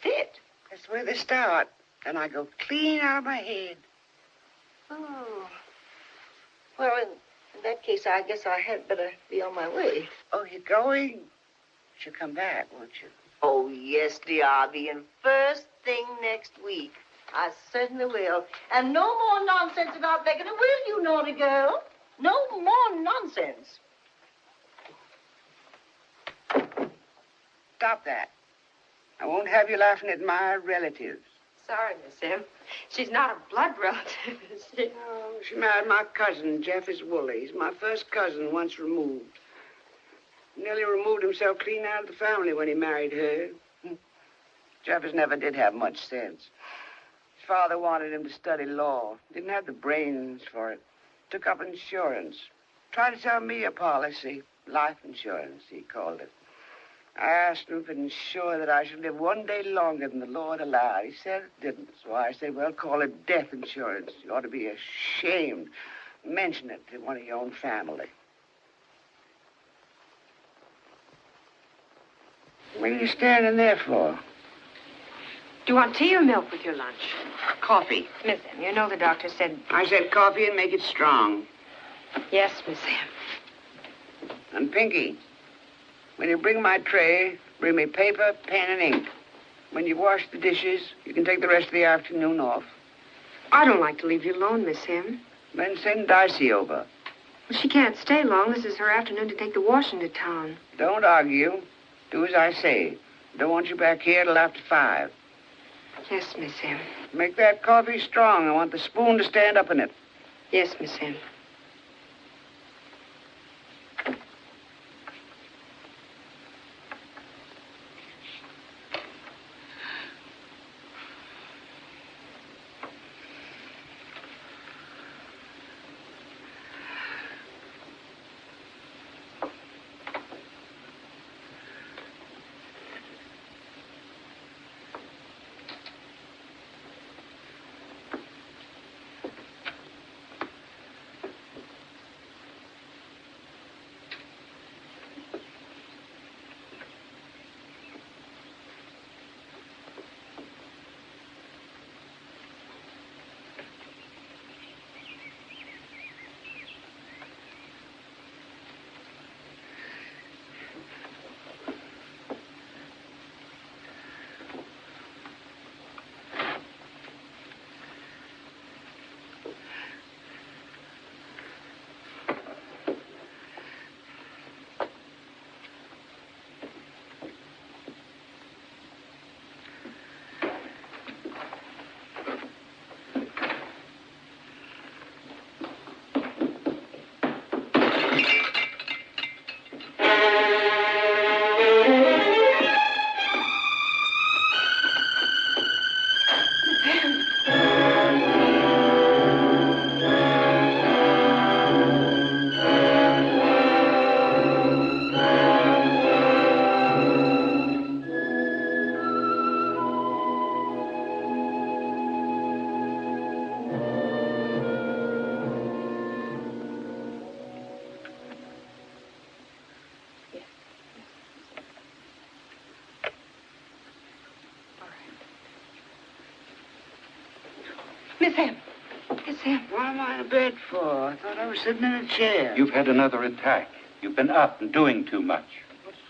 Fit? That's where they start. And I go clean out of my head. Oh. Well, in that case, I guess I had better be on my way. Oh, you're going? You'll come back, won't you? Oh, yes, dear. I'll be in first thing next week. I certainly will. And no more nonsense about making a will, you naughty girl. No more nonsense. Stop that. I won't have you laughing at my relatives. Sorry, Miss Em. She's not a blood relative, is she? Oh, she married my cousin, Jeffers Woolley. He's my first cousin, once removed. Nearly removed himself clean out of the family when he married her. Jeffers never did have much sense. His father wanted him to study law. Didn't have the brains for it. Took up insurance. Tried to sell me a policy. Life insurance, he called it. I asked him if it ensured that I should live one day longer than the Lord allowed. He said it didn't. So I said, well, call it death insurance. You ought to be ashamed. Mention it to one of your own family. What are you standing there for? Do you want tea or milk with your lunch? Coffee. Miss Em, you know the doctor said... I said coffee and make it strong. Yes, Miss Em. And Pinky, when you bring my tray, bring me paper, pen, and ink. When you wash the dishes, you can take the rest of the afternoon off. I don't like to leave you alone, Miss Em. Then send Dicey over. Well, she can't stay long. This is her afternoon to take the washing to town. Don't argue. Do as I say. Don't want you back here till after 5. Yes, Miss Em. Make that coffee strong. I want the spoon to stand up in it. Yes, Miss Hen. Miss Hen. Miss Hen. What am I in bed for? I thought I was sitting in a chair. You've had another attack. You've been up and doing too much.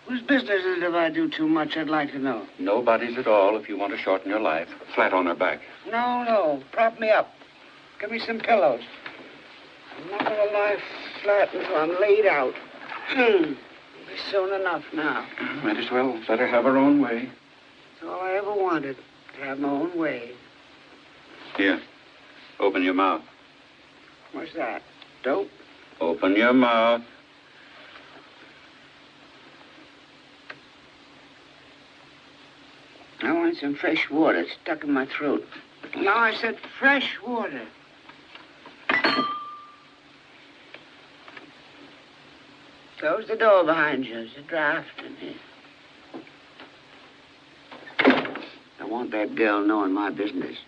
Whose business is it if I do too much, I'd like to know? Nobody's at all if you want to shorten your life. Flat on her back. No. Prop me up. Give me some pillows. I'm not going to lie flat until I'm laid out. It'll be soon enough now. Might as well let her have her own way. That's all I ever wanted, to have my own way. Here, open your mouth. What's that? Dope? Open your mouth. I want some fresh water stuck in my throat. No, I said fresh water. Close the door behind you. There's a draft in here. I want that girl knowing my business.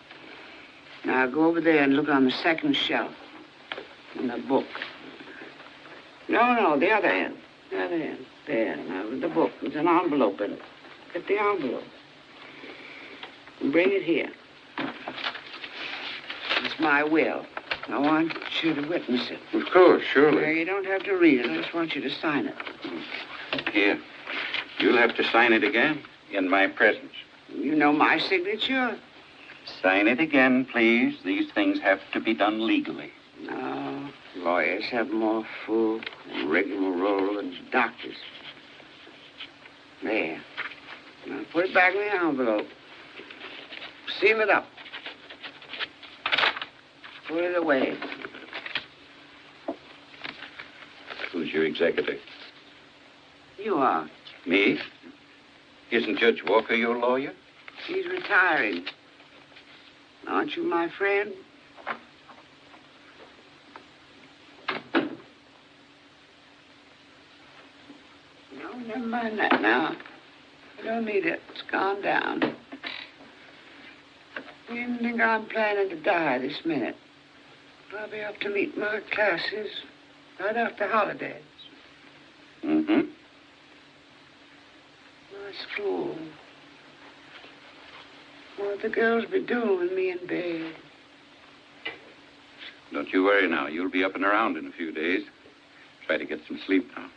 Now, go over there and look on the second shelf in the book. No, the other end. The other end. There, now, with the book. There's an envelope in it. Get the envelope. And bring it here. It's my will. I want you to witness it. Of course, surely. Now, you don't have to read it. I just want you to sign it. Here. You'll have to sign it again in my presence. You know my signature? Sign it again, please. These things have to be done legally. No. Lawyers have more full rigmarole than doctors. There. Now, put it back in the envelope. Seal it up. Put it away. Who's your executor? You are. Me? Isn't Judge Walker your lawyer? He's retiring. Aren't you my friend? No, never mind that now. I don't need it. It's gone down. You didn't think I'm planning to die this minute. I'll be up to meet my classes right after holidays. Mm-hmm. My school. What the girls be doing with me in bed? Don't you worry now. You'll be up and around in a few days. Try to get some sleep now.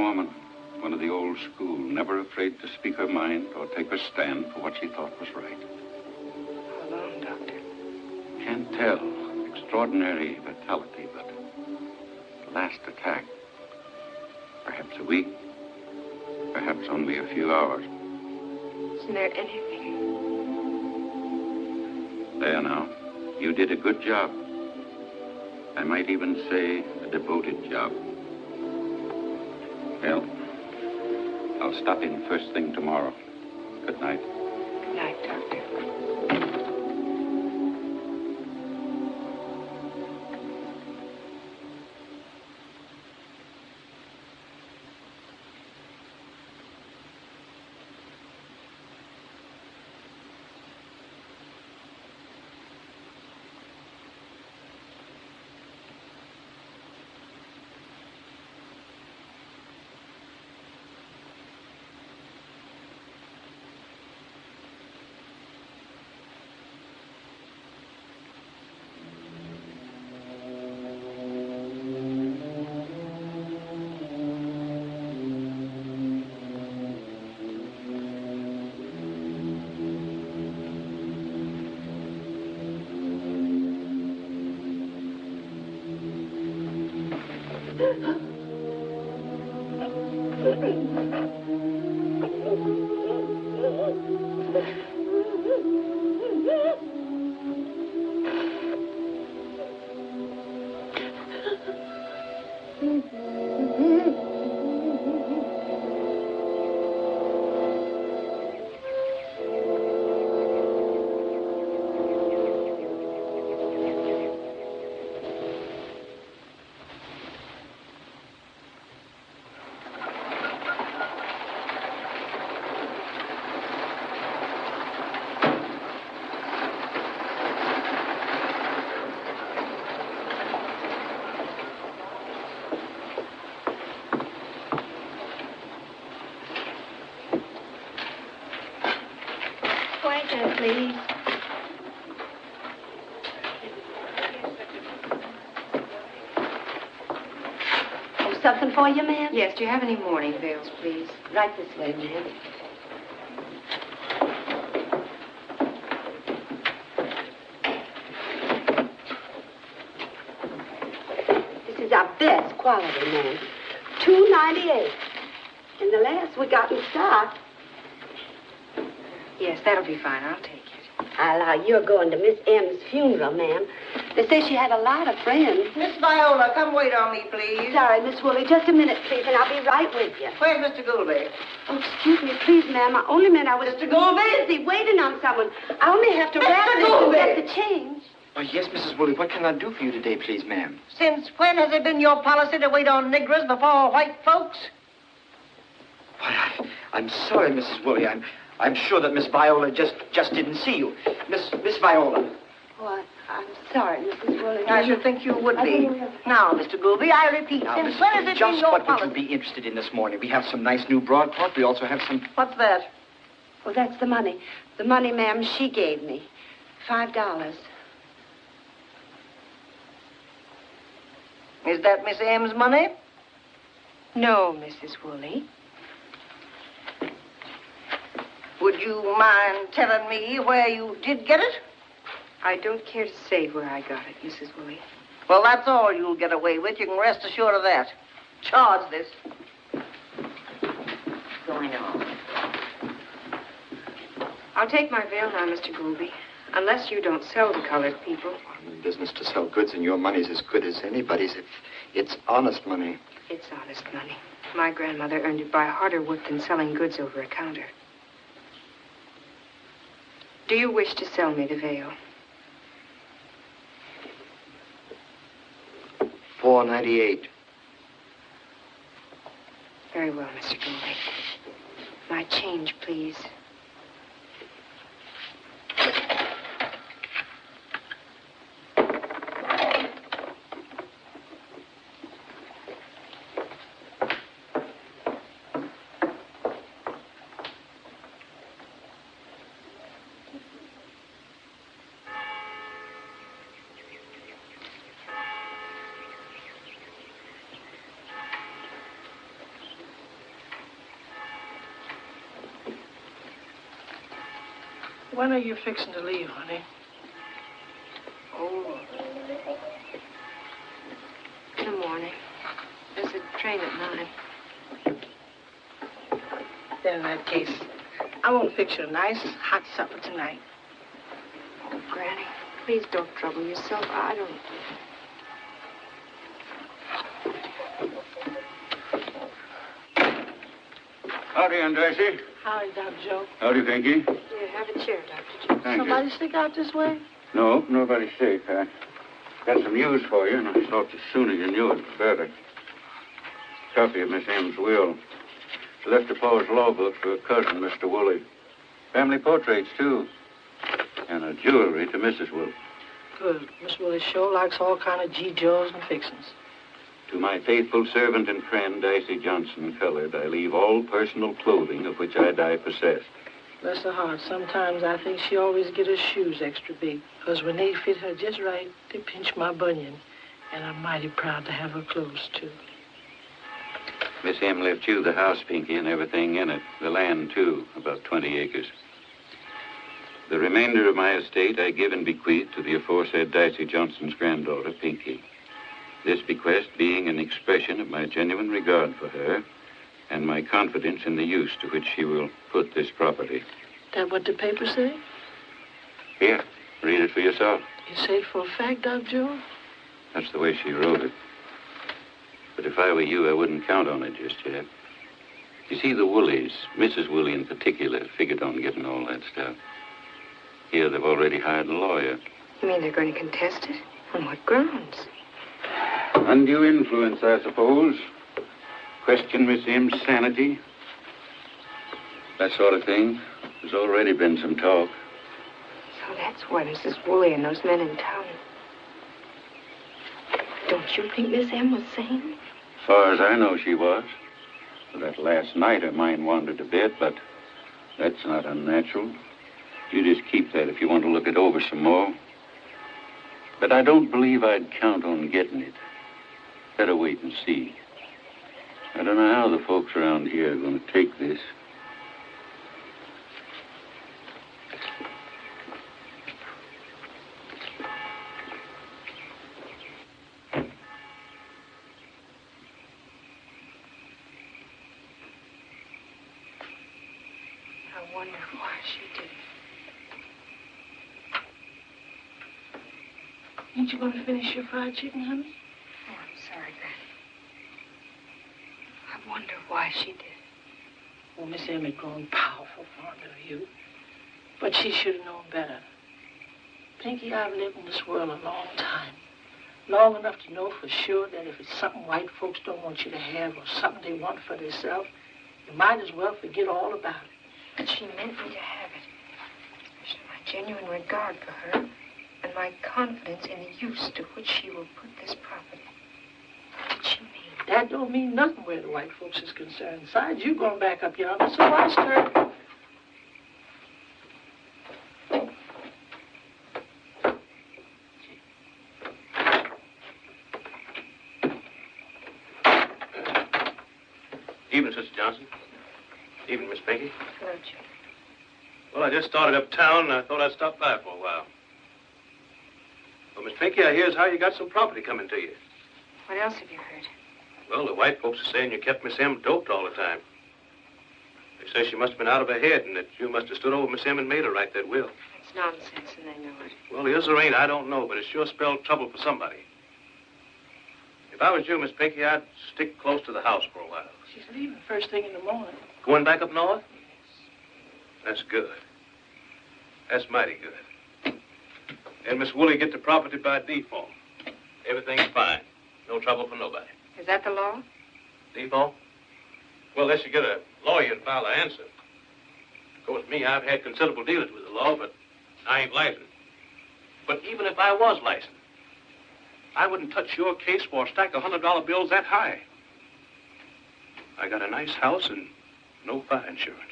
woman, one of the old school, never afraid to speak her mind or take her stand for what she thought was right. How long, Doctor? Can't tell. Extraordinary vitality, but the last attack, perhaps a week, perhaps only a few hours. Isn't there anything? There now. You did a good job. I might even say a devoted job. Well, I'll stop in first thing tomorrow. Good night. Good night, Doctor. Please. Oh, something for you, ma'am? Yes, do you have any mourning veils, please? Right this way, ma'am. This is our best quality, ma'am. $2.98. And the last we got in stock. Yes, that'll be fine. I'll take it. I allow you're going to Miss M's funeral, ma'am. They say she had a lot of friends. Miss Viola, come wait on me, please. Sorry, Miss Woolley. Just a minute, please, and I'll be right with you. Where's Mr. Goulby? Oh, excuse me, please, ma'am. I only meant I was... Mr. Goulby? busy waiting on someone. I only have to wrap Mr. this and Goulby! get the change. Oh, yes, Mrs. Woolley. What can I do for you today, please, ma'am? Since when has it been your policy to wait on Negroes before white folks? Why, I'm sorry, Mrs. Woolley. I'm sure that Miss Viola just didn't see you. Miss Viola. Oh, I'm sorry, Mrs. Woolley. I should think you would be. Now, Mr. Goulby, I repeat, Now, since Miss when has Woolley, it just been your what would policy? you be interested in this morning? We have some nice new broadcloth. We also have some... What's that? Oh, that's the money. The money, ma'am, she gave me. $5. Is that Miss M's money? No, Mrs. Woolley. Would you mind telling me where you did get it? I don't care to say where I got it, Mrs. Woolley. Well, that's all you'll get away with. You can rest assured of that. Charge this. Going on. I'll take my veil now, Mr. Goulby. Unless you don't sell to colored people. I'm in business to sell goods, and your money's as good as anybody's if it's honest money. It's honest money. My grandmother earned it by harder work than selling goods over a counter. Do you wish to sell me the veil? $4.98. Very well, Mr. Goulby. My change, please. When are you fixing to leave, honey? Oh. In the morning. There's a train at 9. Then in that case, I won't fix you a nice hot supper tonight. Oh, Granny, please don't trouble yourself. I don't... Howdy, Aunt Dicey. Howdy, Dr. Joe. Howdy, Pinky. Here, have a chair, Dr. Joe. Thank Somebody you. stick out this way? No, nobody's sick. I got some news for you, and I thought the sooner you knew it, the better. Copy of Miss M's will. She left her pa's law book for her cousin, Mr. Woolley. Family portraits, too. And a jewelry to Mrs. Woolley. Good. Miss Willie sure likes all kind of G. Joes and fixings. To my faithful servant and friend, Dicey Johnson, colored, I leave all personal clothing of which I die possessed. Bless her heart. Sometimes I think she always get her shoes extra big. Because when they fit her just right, they pinch my bunion. And I'm mighty proud to have her clothes, too. Miss M left you the house, Pinky, and everything in it. The land, too, about 20 acres. The remainder of my estate I give and bequeath to the aforesaid Dicey Johnson's granddaughter, Pinky. This bequest being an expression of my genuine regard for her and my confidence in the use to which she will put this property. That what the papers say? Here, read it for yourself. You say it for a fact, Dr. Joe? That's the way she wrote it. But if I were you, I wouldn't count on it just yet. You see, the Woolies, Mrs. Woolley in particular, figured on getting all that stuff. Here, they've already hired a lawyer. You mean they're going to contest it? On what grounds? Undue influence, I suppose. Question Miss M's sanity. That sort of thing. There's already been some talk. So that's why Mrs. Woolley and those men in town. Don't you think Miss M was sane? As far as I know, she was. For that last night, her mind wandered a bit, but that's not unnatural. You just keep that if you want to look it over some more. But I don't believe I'd count on getting it. Better wait and see. I don't know how the folks around here are going to take this. I wonder why she did it. Ain't you going to finish your fried chicken, honey? Oh, I'm sorry, Granny. I wonder why she did it. Well, Miss M had grown powerful fond of you. But she should have known better. Pinky, I've lived in this world a long time. Long enough to know for sure that if it's something white folks don't want you to have or something they want for themselves, you might as well forget all about it. But she meant me to have it. My genuine regard for her and my confidence in the use to which she will put this property. What did she mean? That don't mean nothing where the white folks is concerned. Besides, you going back up yonder, so why stir? Evening, Sister Johnson. Evening, Miss Pinky. Hello, Joe. Well, I just started uptown, and I thought I'd stop by for a while. Well, Miss Pinky, I hear as how you got some property coming to you. What else have you heard? Well, the white folks are saying you kept Miss M doped all the time. They say she must have been out of her head and that you must have stood over Miss M and made her write that will. It's nonsense, and they know it. Well, is or ain't, I don't know, but it sure spelled trouble for somebody. If I was you, Miss Pinky, I'd stick close to the house for a while. She's leaving first thing in the morning. Going back up north? That's good. That's mighty good. And Miss Woolley get the property by default. Everything's fine. No trouble for nobody. Is that the law? Default? Well, unless you get a lawyer and file an answer. Of course, me, I've had considerable dealings with the law, but I ain't licensed. But even if I was licensed, I wouldn't touch your case for a stack of $100 bills that high. I got a nice house and no fire insurance.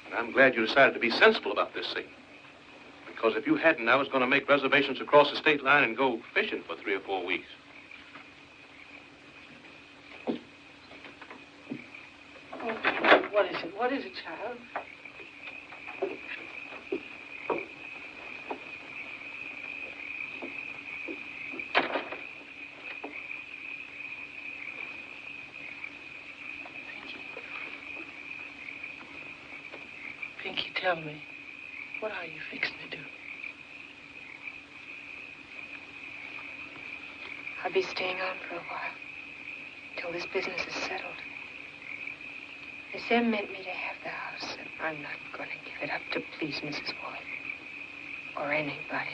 And I'm glad you decided to be sensible about this thing. Because if you hadn't, I was going to make reservations across the state line and go fishing for 3 or 4 weeks. What is it? What is it, child? Pinky, tell me, what are you fixing to do? I'll be staying on for a while, till this business is settled. Miss M meant me to have the house, and I'm not going to give it up to please Mrs. White. Or anybody.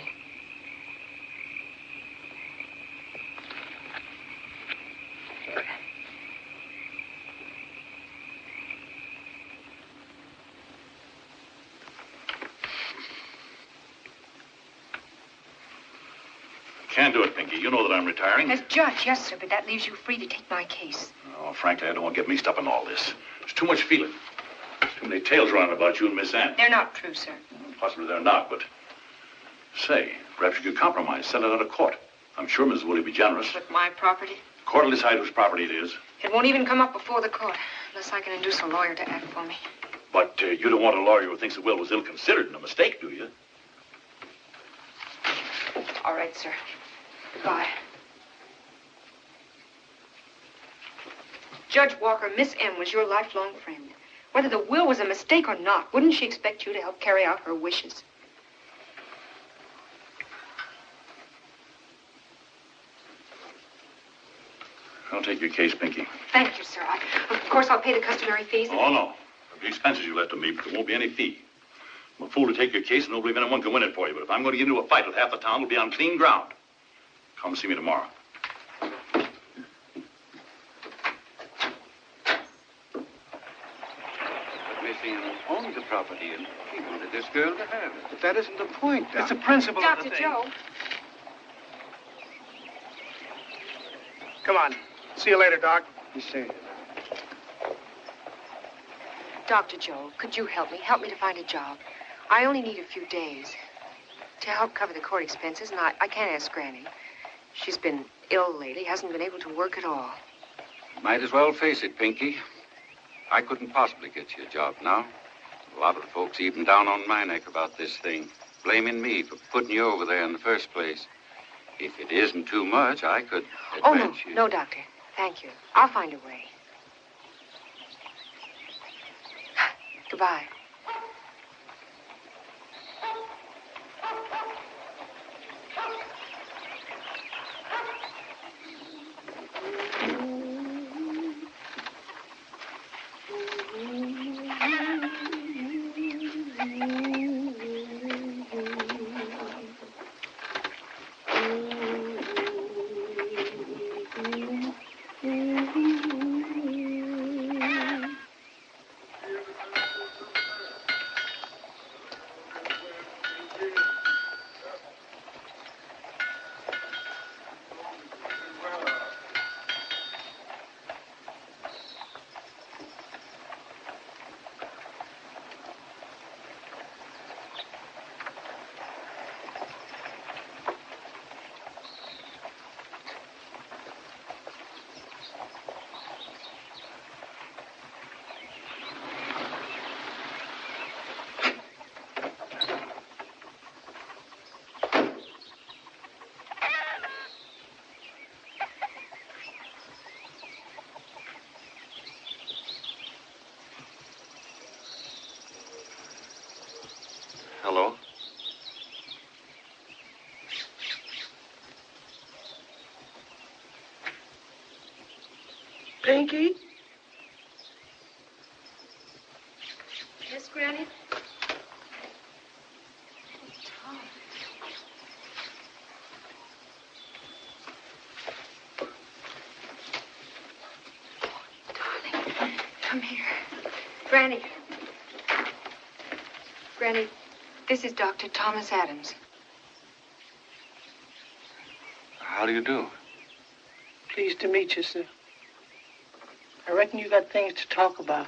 Can't do it, Pinky. You know that I'm retiring. As judge, yes, sir, but that leaves you free to take my case. Oh, frankly, I don't want to get mixed up in all this. There's too much feeling. There's too many tales running about you and Miss Ann. They're not true, sir. Possibly they're not, but... Say, perhaps you could compromise, sell it out of court. I'm sure Mrs. Woolley will be generous. With my property? The court will decide whose property it is. It won't even come up before the court, unless I can induce a lawyer to act for me. But you don't want a lawyer who thinks the will was ill-considered and a mistake, do you? All right, sir. Goodbye. Judge Walker, Miss M was your lifelong friend. Whether the will was a mistake or not, wouldn't she expect you to help carry out her wishes? I'll take your case, Pinky. Thank you, sir. Of course, I'll pay the customary fees. Oh, no. There'll be expenses you left to me, but there won't be any fee. I'm a fool to take your case and don't believe anyone can win it for you, but if I'm going to get into a fight with half the town, it'll be on clean ground. Come see me tomorrow. Miss Ann owns the property, and she wanted this girl to have it. But that isn't the point, Doc. It's the principle of the Dr. thing. Joe. Come on. See you later, Doc. You see. Dr. Joe, could you help me? Help me to find a job. I only need a few days to help cover the court expenses, and I can't ask Granny. She's been ill lately, hasn't been able to work at all. Might as well face it, Pinky. I couldn't possibly get you a job now. A lot of the folks even down on my neck about this thing, blaming me for putting you over there in the first place. If it isn't too much, I could advance you. No, Doctor. Thank you. I'll find a way. Goodbye. Hello? Pinky? Yes, Granny? Darling, come here. Granny. Granny, this is Dr. Thomas Adams. How do you do? Pleased to meet you, sir. I reckon you got things to talk about.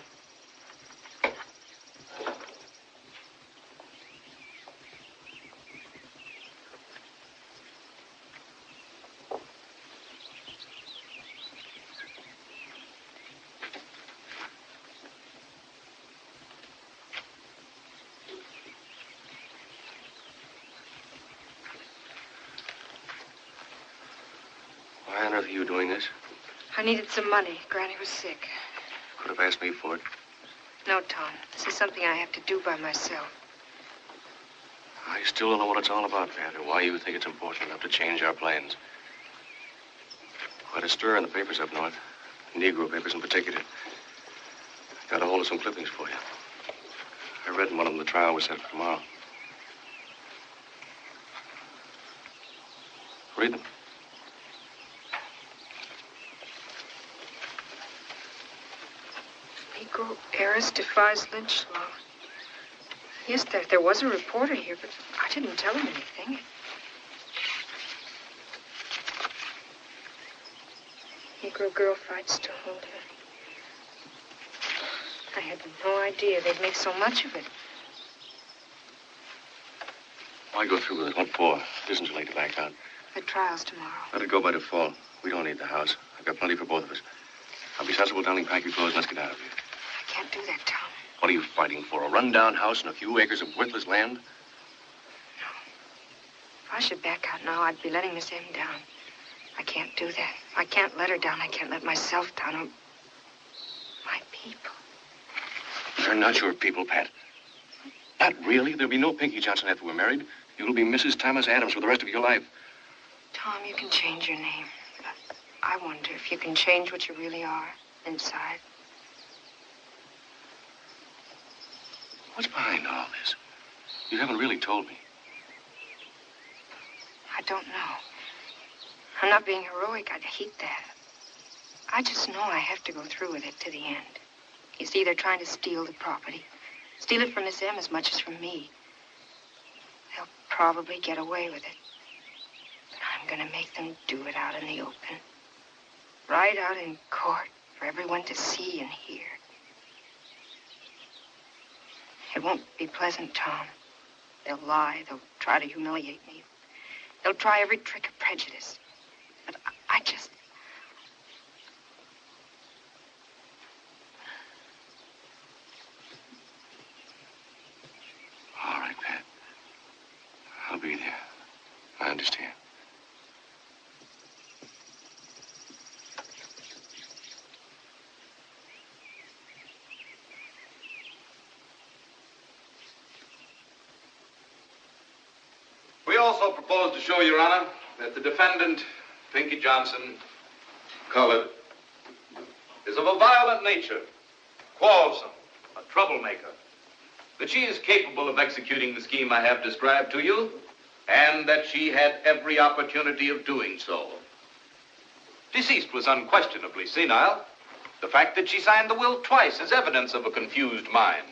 earth are you doing this? I needed some money. Granny was sick. Could have asked me for it. No, Tom. This is something I have to do by myself. I still don't know what it's all about, Pat, or why you think it's important enough to change our plans. Quite a stir in the papers up north. Negro papers in particular. Got a hold of some clippings for you. I read in one of them the trial was set for tomorrow. Read them. Negro heiress defies lynch law. Yes, there was a reporter here, but I didn't tell him anything. Negro girl fights to hold her. I had no idea they'd make so much of it. Why go through with it? What for? It isn't too late to back out. The trial's tomorrow. Let it go by default. We don't need the house. I've got plenty for both of us. I'll be sensible, darling. Pack your clothes and let's get out of here. I can't do that, Tom. What are you fighting for? A rundown house and a few acres of worthless land? No. If I should back out now, I'd be letting Miss M down. I can't do that. I can't let her down. I can't let myself down. Or my people. They're not your people, Pat. Pat, really? There'll be no Pinky Johnson after we're married. You'll be Mrs. Thomas Adams for the rest of your life. Tom, you can change your name. But I wonder if you can change what you really are inside. What's behind all this? You haven't really told me. I don't know. I'm not being heroic. I'd hate that. I just know I have to go through with it to the end. You see, they're trying to steal the property. Steal it from Miss M as much as from me. They'll probably get away with it. But I'm going to make them do it out in the open. Right out in court for everyone to see and hear. It won't be pleasant, Tom. They'll lie. They'll try to humiliate me. They'll try every trick of prejudice. But I just... All right, Pat. I'll be there. I understand. We also propose to show, Your Honor, that the defendant, Pinky Johnson, colored, is of a violent nature, quarrelsome, a troublemaker, that she is capable of executing the scheme I have described to you, and that she had every opportunity of doing so. Deceased was unquestionably senile. The fact that she signed the will twice is evidence of a confused mind.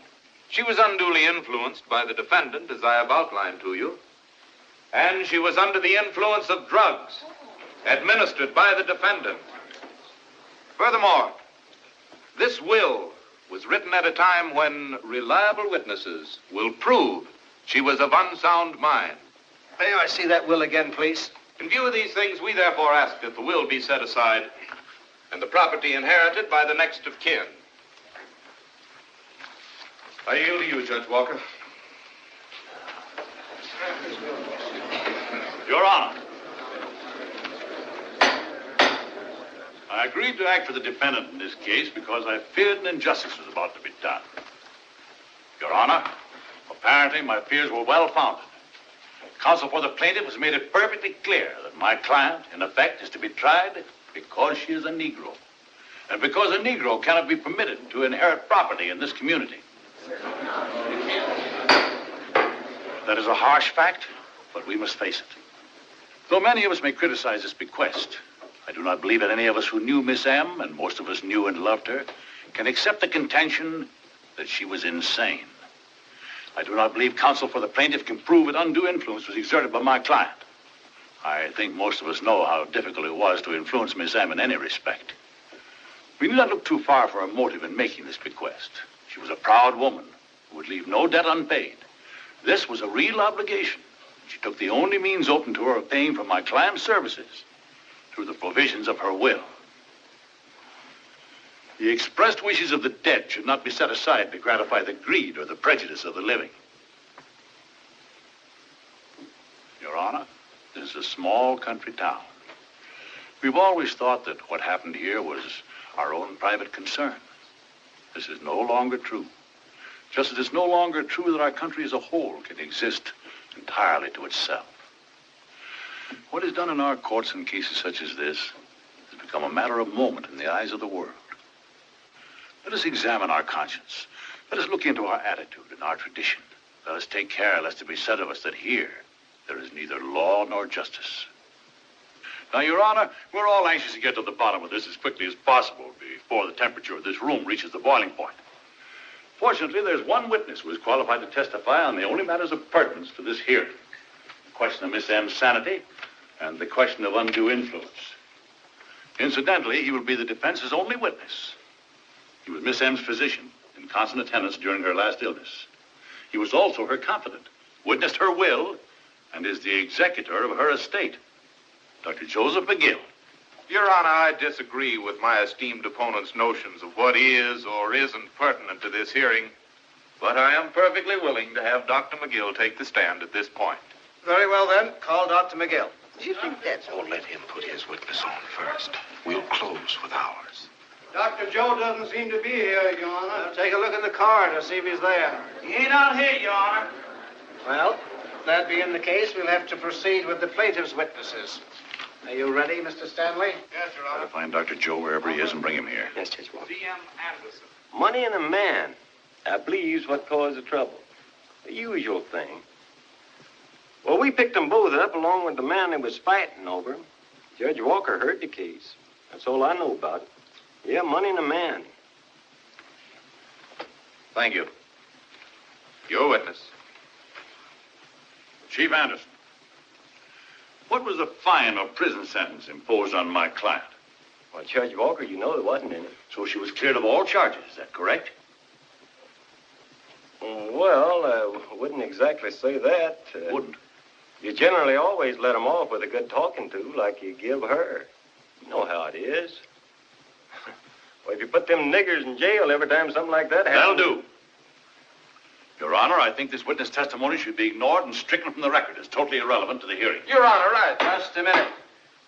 She was unduly influenced by the defendant, as I have outlined to you, and she was under the influence of drugs administered by the defendant. Furthermore, this will was written at a time when reliable witnesses will prove she was of unsound mind. May I see that will again, please? In view of these things, we therefore ask that the will be set aside and the property inherited by the next of kin. I yield to you, Judge Walker. Your Honor, I agreed to act for the defendant in this case because I feared an injustice was about to be done. Your Honor, apparently my fears were well-founded. Counsel for the plaintiff has made it perfectly clear that my client, in effect, is to be tried because she is a Negro, and because a Negro cannot be permitted to inherit property in this community. That is a harsh fact, but we must face it. Though many of us may criticize this bequest, I do not believe that any of us who knew Miss M, and most of us knew and loved her, can accept the contention that she was insane. I do not believe counsel for the plaintiff can prove that undue influence was exerted by my client. I think most of us know how difficult it was to influence Miss M in any respect. We need not look too far for her motive in making this bequest. She was a proud woman who would leave no debt unpaid. This was a real obligation. She took the only means open to her of paying for my client's services through the provisions of her will. The expressed wishes of the dead should not be set aside to gratify the greed or the prejudice of the living. Your Honor, this is a small country town. We've always thought that what happened here was our own private concern. This is no longer true. Just as it's no longer true that our country as a whole can exist entirely to itself. What is done in our courts in cases such as this has become a matter of moment in the eyes of the world. Let us examine our conscience. Let us look into our attitude and our tradition. Let us take care lest it be said of us that here there is neither law nor justice. Now, Your Honor, we're all anxious to get to the bottom of this as quickly as possible before the temperature of this room reaches the boiling point. Fortunately, there's one witness who is qualified to testify on the only matters of pertinence to this hearing. The question of Miss M's sanity and the question of undue influence. Incidentally, he will be the defense's only witness. He was Miss M's physician in constant attendance during her last illness. He was also her confidant, witnessed her will, and is the executor of her estate. Dr. Joseph McGill. Your Honor, I disagree with my esteemed opponent's notions of what is or isn't pertinent to this hearing, but I am perfectly willing to have Dr. McGill take the stand at this point. Very well, then. Call Dr. McGill. Do you think that's... Oh, let him put his witness on first. We'll close with ours. Dr. Joe doesn't seem to be here, Your Honor. Take a look in the corridor, see if he's there. He ain't out here, Your Honor. Well, if that being the case, we'll have to proceed with the plaintiff's witnesses. Are you ready, Mr. Stanley? Yes, Your Honor. I'll find Dr. Joe wherever he is and bring him here. Yes, Judge Walker. D.M. Anderson. Money and a man, I believe, is what caused the trouble. The usual thing. Well, we picked them both up along with the man they was fighting over. Judge Walker heard the case. That's all I know about it. Yeah, money and a man. Thank you. Your witness. Chief Anderson, what was the fine or prison sentence imposed on my client? Well, Judge Walker, you know there wasn't any. So she was cleared of all charges, is that correct? Well, I wouldn't exactly say that. Wouldn't? You generally always let them off with a good talking to, like you give her. You know how it is. Well, if you put them niggers in jail every time something like that happens... That'll do. Your Honor, I think this witness testimony should be ignored and stricken from the record. It's totally irrelevant to the hearing. Your Honor, right. Just a minute.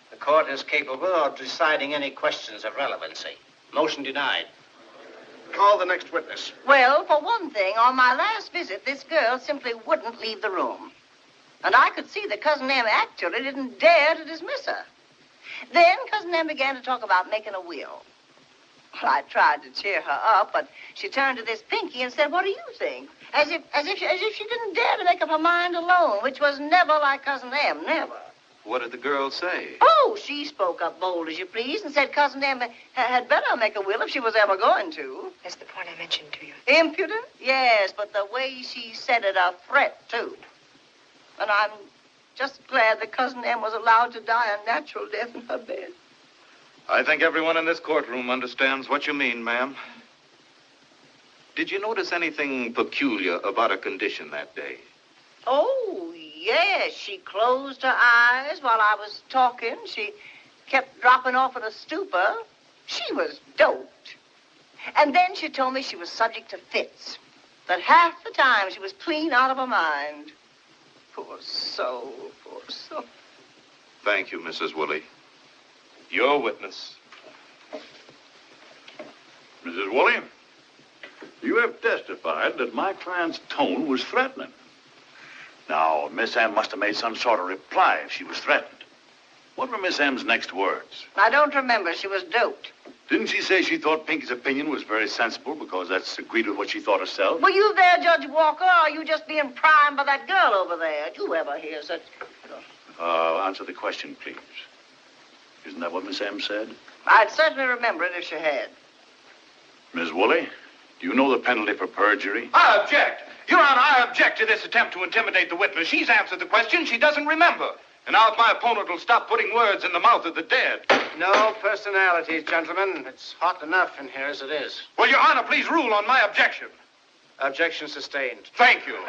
The court is capable of deciding any questions of relevancy. Motion denied. Call the next witness. Well, for one thing, on my last visit, this girl simply wouldn't leave the room. And I could see that Cousin Em actually didn't dare to dismiss her. Then Cousin Em began to talk about making a will. Well, I tried to cheer her up, but she turned to this Pinky and said, "What do you think?" As if she didn't dare to make up her mind alone, which was never like Cousin Em, never. What did the girl say? Oh, she spoke up bold as you please and said Cousin Em had better make a will if she was ever going to. That's the point I mentioned to you. Impudent? Yes, but the way she said it, a threat, too. And I'm just glad that Cousin Em was allowed to die a natural death in her bed. I think everyone in this courtroom understands what you mean, ma'am. Did you notice anything peculiar about her condition that day? Oh, yes. She closed her eyes while I was talking. She kept dropping off in a stupor. She was doped. And then she told me she was subject to fits. That half the time she was clean out of her mind. Poor soul, poor soul. Thank you, Mrs. Woolley. Your witness. Mrs. Woolley, you have testified that my client's tone was threatening. Now, Miss M must have made some sort of reply if she was threatened. What were Miss M's next words? I don't remember. She was doped. Didn't she say she thought Pinky's opinion was very sensible because that's agreed with what she thought herself? Were you there, Judge Walker, or are you just being primed by that girl over there? Did you ever hear such... Answer the question, please. Isn't that what Miss M said? I'd certainly remember it if she had. Ms. Woolley, do you know the penalty for perjury? I object. Your Honor, I object to this attempt to intimidate the witness. She's answered the question she doesn't remember. And now if my opponent will stop putting words in the mouth of the dead. No personalities, gentlemen. It's hot enough in here as it is. Well, Your Honor, please rule on my objection. Objection sustained. Thank you. Didn't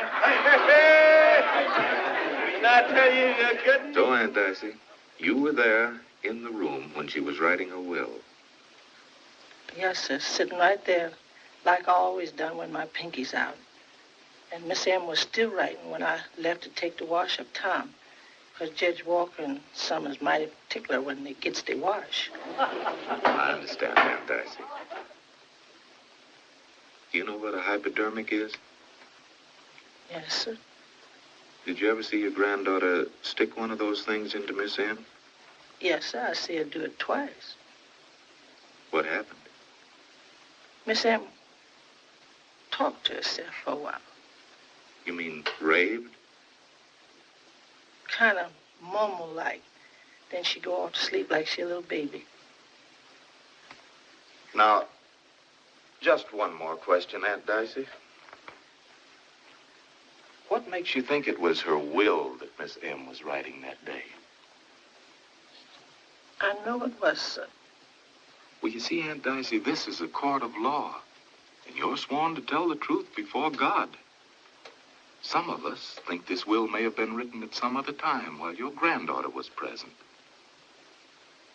I tell you you couldn't? So, Aunt Darcy, you were there in the room when she was writing her will. Yes, sir, sitting right there, like I always done when my Pinky's out. And Miss M was still writing when I left to take the wash up Tom. Because Judge Walker and Summers mighty particular when they gets their wash. I understand, Aunt Dicey. Do you know what a hypodermic is? Yes, sir. Did you ever see your granddaughter stick one of those things into Miss M? Yes, sir. I see her do it twice. What happened? Miss M talked to herself for a while. You mean raved? Kind of mumble-like. Then she go off to sleep like she a little baby. Now, just one more question, Aunt Dicey. What makes you think it was her will that Miss M was writing that day? I know it was, sir. Well, you see, Aunt Dicey, this is a court of law, and you're sworn to tell the truth before God. Some of us think this will may have been written at some other time while your granddaughter was present.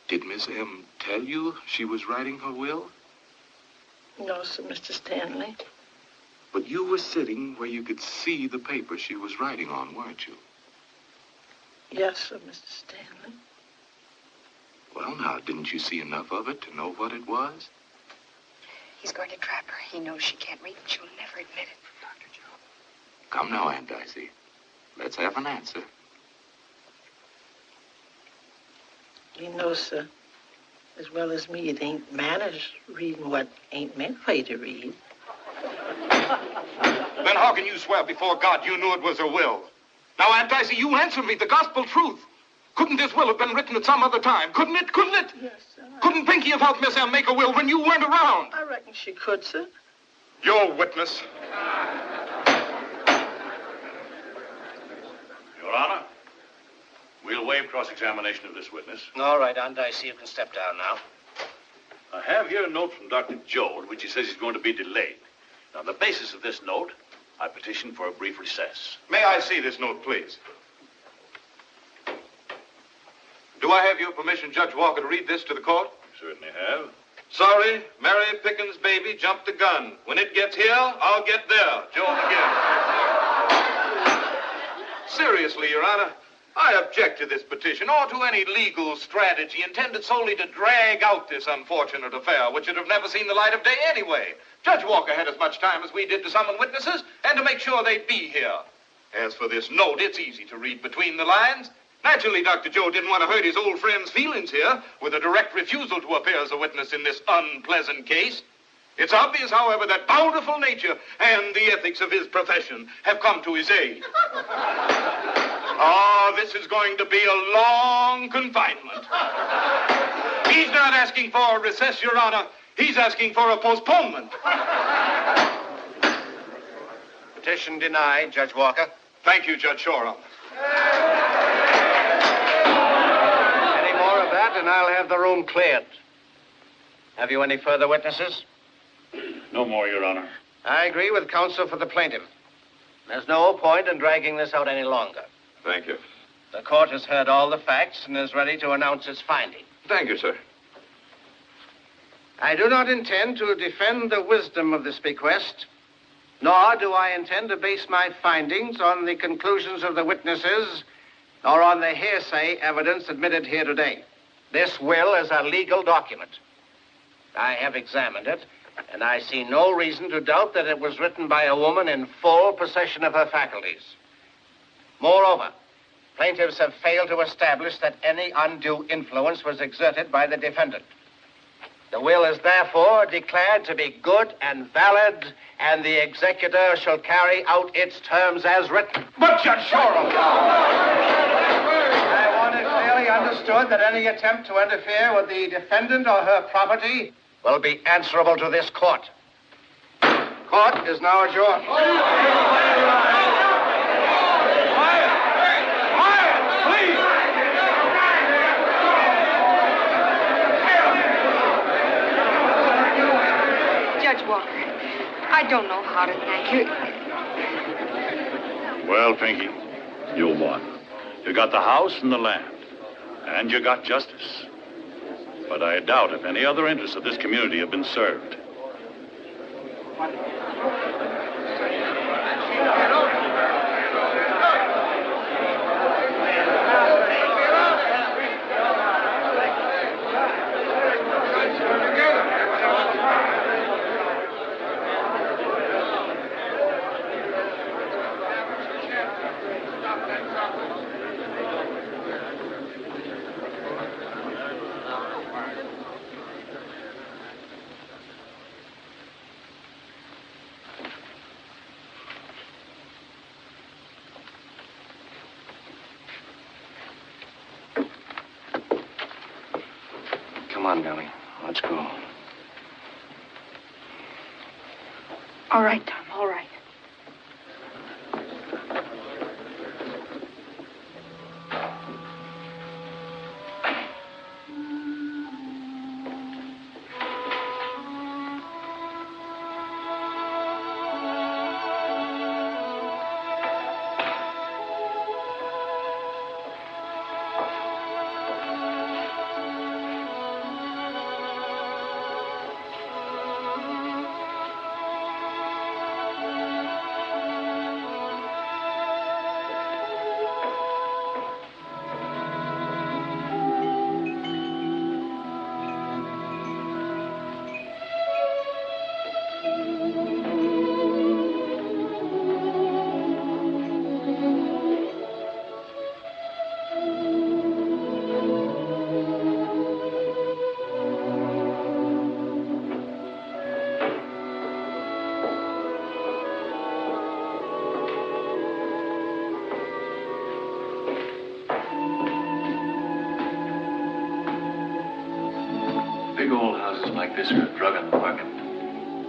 Did Miss M tell you she was writing her will? No, sir, Mr. Stanley. But you were sitting where you could see the paper she was writing on, weren't you? Yes, sir, Mr. Stanley. Well, now, didn't you see enough of it to know what it was? He's going to trap her. He knows she can't read and she'll never admit it. Dr. Joe. Come now, Aunt Dicey. Let's have an answer. You know, sir, as well as me, it ain't manners reading what ain't meant for you to read. Then how can you swear before God you knew it was her will? Now, Aunt Dicey, you answer me the gospel truth. Couldn't this will have been written at some other time? Couldn't it? Couldn't it? Yes, sir. Couldn't Pinky have helped Miss M make a will when you weren't around? I reckon she could, sir. Your witness. Your Honor, we'll waive cross-examination of this witness. All right, Aunt Dicey, you can step down now. I have here a note from Dr. Joe in which he says he's going to be delayed. On the basis of this note, I petition for a brief recess. May I see this note, please? Do I have your permission, Judge Walker, to read this to the court? You certainly have. Sorry, Mary Pickens' baby jumped the gun. When it gets here, I'll get there. Joe McGill. Seriously, Your Honor, I object to this petition or to any legal strategy intended solely to drag out this unfortunate affair, which would have never seen the light of day anyway. Judge Walker had as much time as we did to summon witnesses and to make sure they'd be here. As for this note, it's easy to read between the lines. Naturally, Dr. Joe didn't want to hurt his old friend's feelings here with a direct refusal to appear as a witness in this unpleasant case. It's obvious, however, that bountiful nature and the ethics of his profession have come to his aid. This is going to be a long confinement. He's not asking for a recess, Your Honor. He's asking for a postponement. Petition denied, Judge Walker. Thank you, Judge Shoreham. Any more of that, and I'll have the room cleared. Have you any further witnesses? No more, Your Honor. I agree with counsel for the plaintiff. There's no point in dragging this out any longer. Thank you. The court has heard all the facts and is ready to announce its finding. Thank you, sir. I do not intend to defend the wisdom of this bequest, nor do I intend to base my findings on the conclusions of the witnesses or on the hearsay evidence admitted here today. This will is a legal document. I have examined it, and I see no reason to doubt that it was written by a woman in full possession of her faculties. Moreover, plaintiffs have failed to establish that any undue influence was exerted by the defendant. The will is therefore declared to be good and valid, and the executor shall carry out its terms as written. But, Judge Shoreham! I want it clearly understood that any attempt to interfere with the defendant or her property will be answerable to this court. Court is now adjourned. Judge Walker, I don't know how to thank you. Well, Pinky, you won. You got the house and the land, and you got justice. But I doubt if any other interests of this community have been served. on, darling. Let's go. All right, Tom, all right. Big old houses like this are a drug on the market.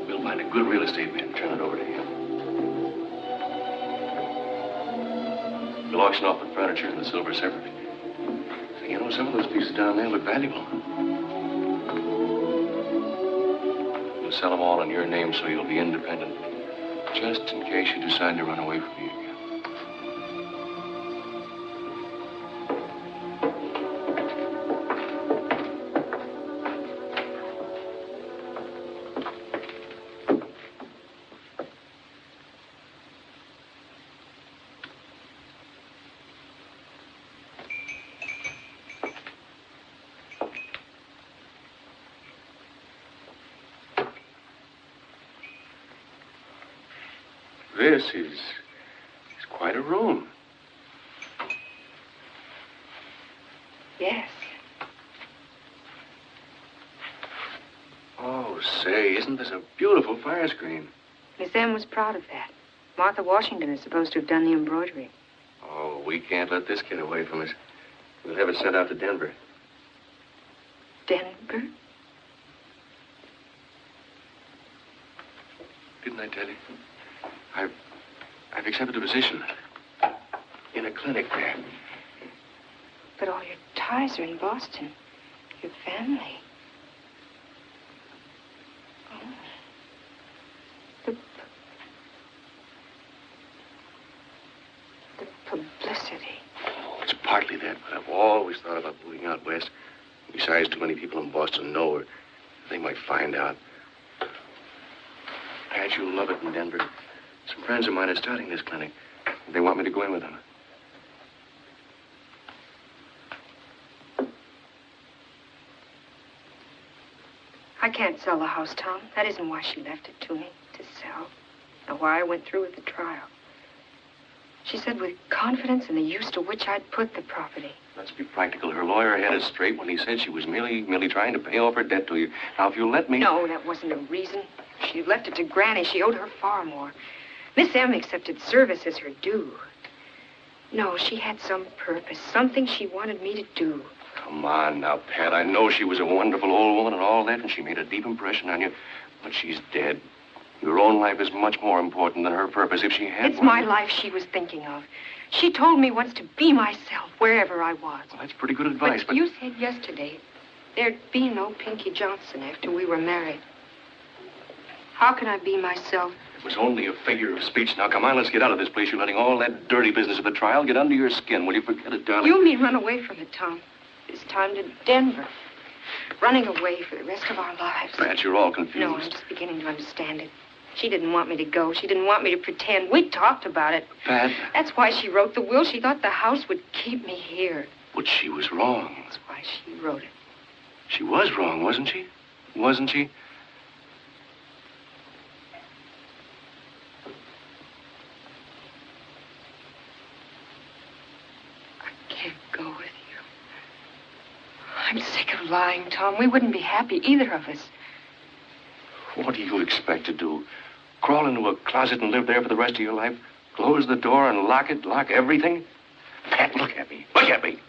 We'll find a good real estate man and turn it over to him. We'll auction off the furniture and the silver separately. You know, some of those pieces down there look valuable. We'll sell them all in your name so you'll be independent. Just in case you decide to run away from me again. This is quite a room. Yes. Oh, say, isn't this a beautiful fire screen? Miss M was proud of that. Martha Washington is supposed to have done the embroidery. Oh, we can't let this get away from us. We'll have it sent out to Denver. Denver? Didn't I tell you? I've accepted a position in a clinic there. But all your ties are in Boston. Your family. Oh. The publicity. Oh, it's partly that, but I've always thought about moving out west. Besides, too many people in Boston know her. They might find out. Pat, you'll love it in Denver. Some friends of mine are starting this clinic. They want me to go in with them. I can't sell the house, Tom. That isn't why she left it to me, to sell. Nor why I went through with the trial. She said with confidence in the use to which I'd put the property. Let's be practical. Her lawyer had it straight when he said she was merely trying to pay off her debt to you. Now, if you'll let me... No, that wasn't a reason. She left it to Granny. She owed her far more. Miss M accepted service as her due. No, she had some purpose, something she wanted me to do. Come on now, Pat. I know she was a wonderful old woman and all that, and she made a deep impression on you. But she's dead. Your own life is much more important than her purpose. If she had It's my life she was thinking of. She told me once to be myself wherever I was. Well, that's pretty good advice, but... You said yesterday there'd be no Pinky Johnson after we were married. How can I be myself? It was only a figure of speech. Now, come on, let's get out of this place. You're letting all that dirty business of the trial get under your skin. Will you forget it, darling? You mean run away from it, Tom. This time to Denver. Running away for the rest of our lives. Pat, you're all confused. No, I'm just beginning to understand it. She didn't want me to go. She didn't want me to pretend. We talked about it. Pat. That's why she wrote the will. She thought the house would keep me here. But she was wrong. That's why she wrote it. She was wrong, wasn't she? Wasn't she? Can't go with you. I'm sick of lying, Tom. We wouldn't be happy, either of us. What do you expect to do? Crawl into a closet and live there for the rest of your life? Close the door and lock it, lock everything? Pat, look at me. Look at me.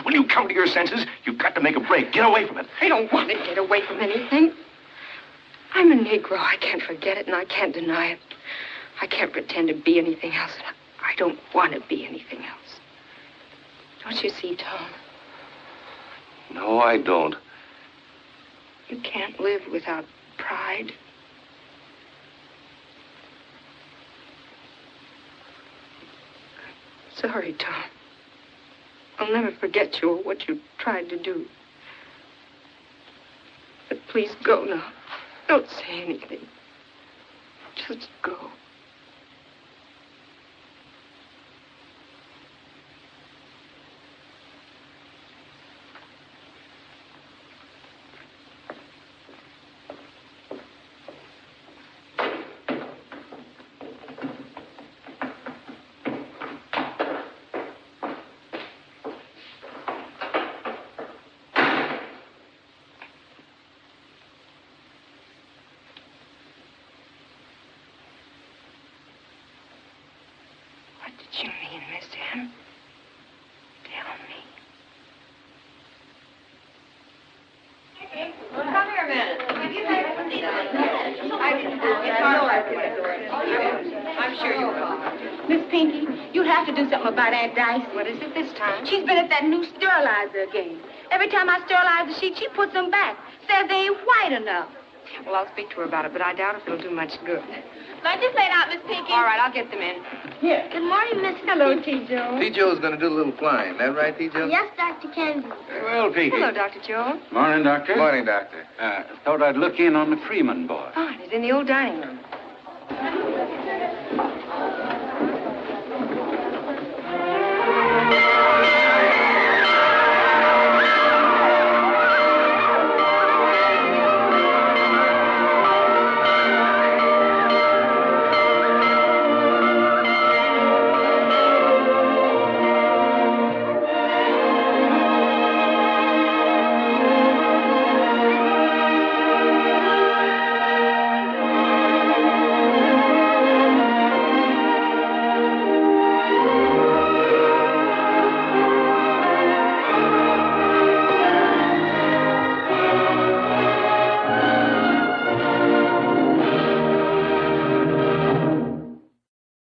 Will When you come to your senses, you've got to make a break. Get away from it. I don't want to get away from anything. I'm a Negro. I can't forget it, and I can't deny it. I can't pretend to be anything else, and I don't want to be anything else. Don't you see, Tom? No, I don't. You can't live without pride. Sorry, Tom. I'll never forget you or what you tried to do. But please go now. Don't say anything. Just go. What did you mean, Miss M? Tell me. Come here a minute. I'm sure you'll call. Miss Pinky, you have to do something about Aunt Dice. What is it this time? She's been at that new sterilizer again. Every time I sterilize the sheet, she puts them back. Says they ain't white enough. Well, I'll speak to her about it, but I doubt if it'll do much good. Let this plate out, Miss Pinky. All right, I'll get them in. Here. Good morning, Miss. Hello, T. Joe. T. Joe's going to do a little flying. That right, T. Joe? Yes, Dr. Kennedy. Well, Pinky. Hello, Dr. Joe. Morning, Doctor. Morning, Doctor. Thought I'd look in on the Freeman boy. Fine, he's in the old dining room.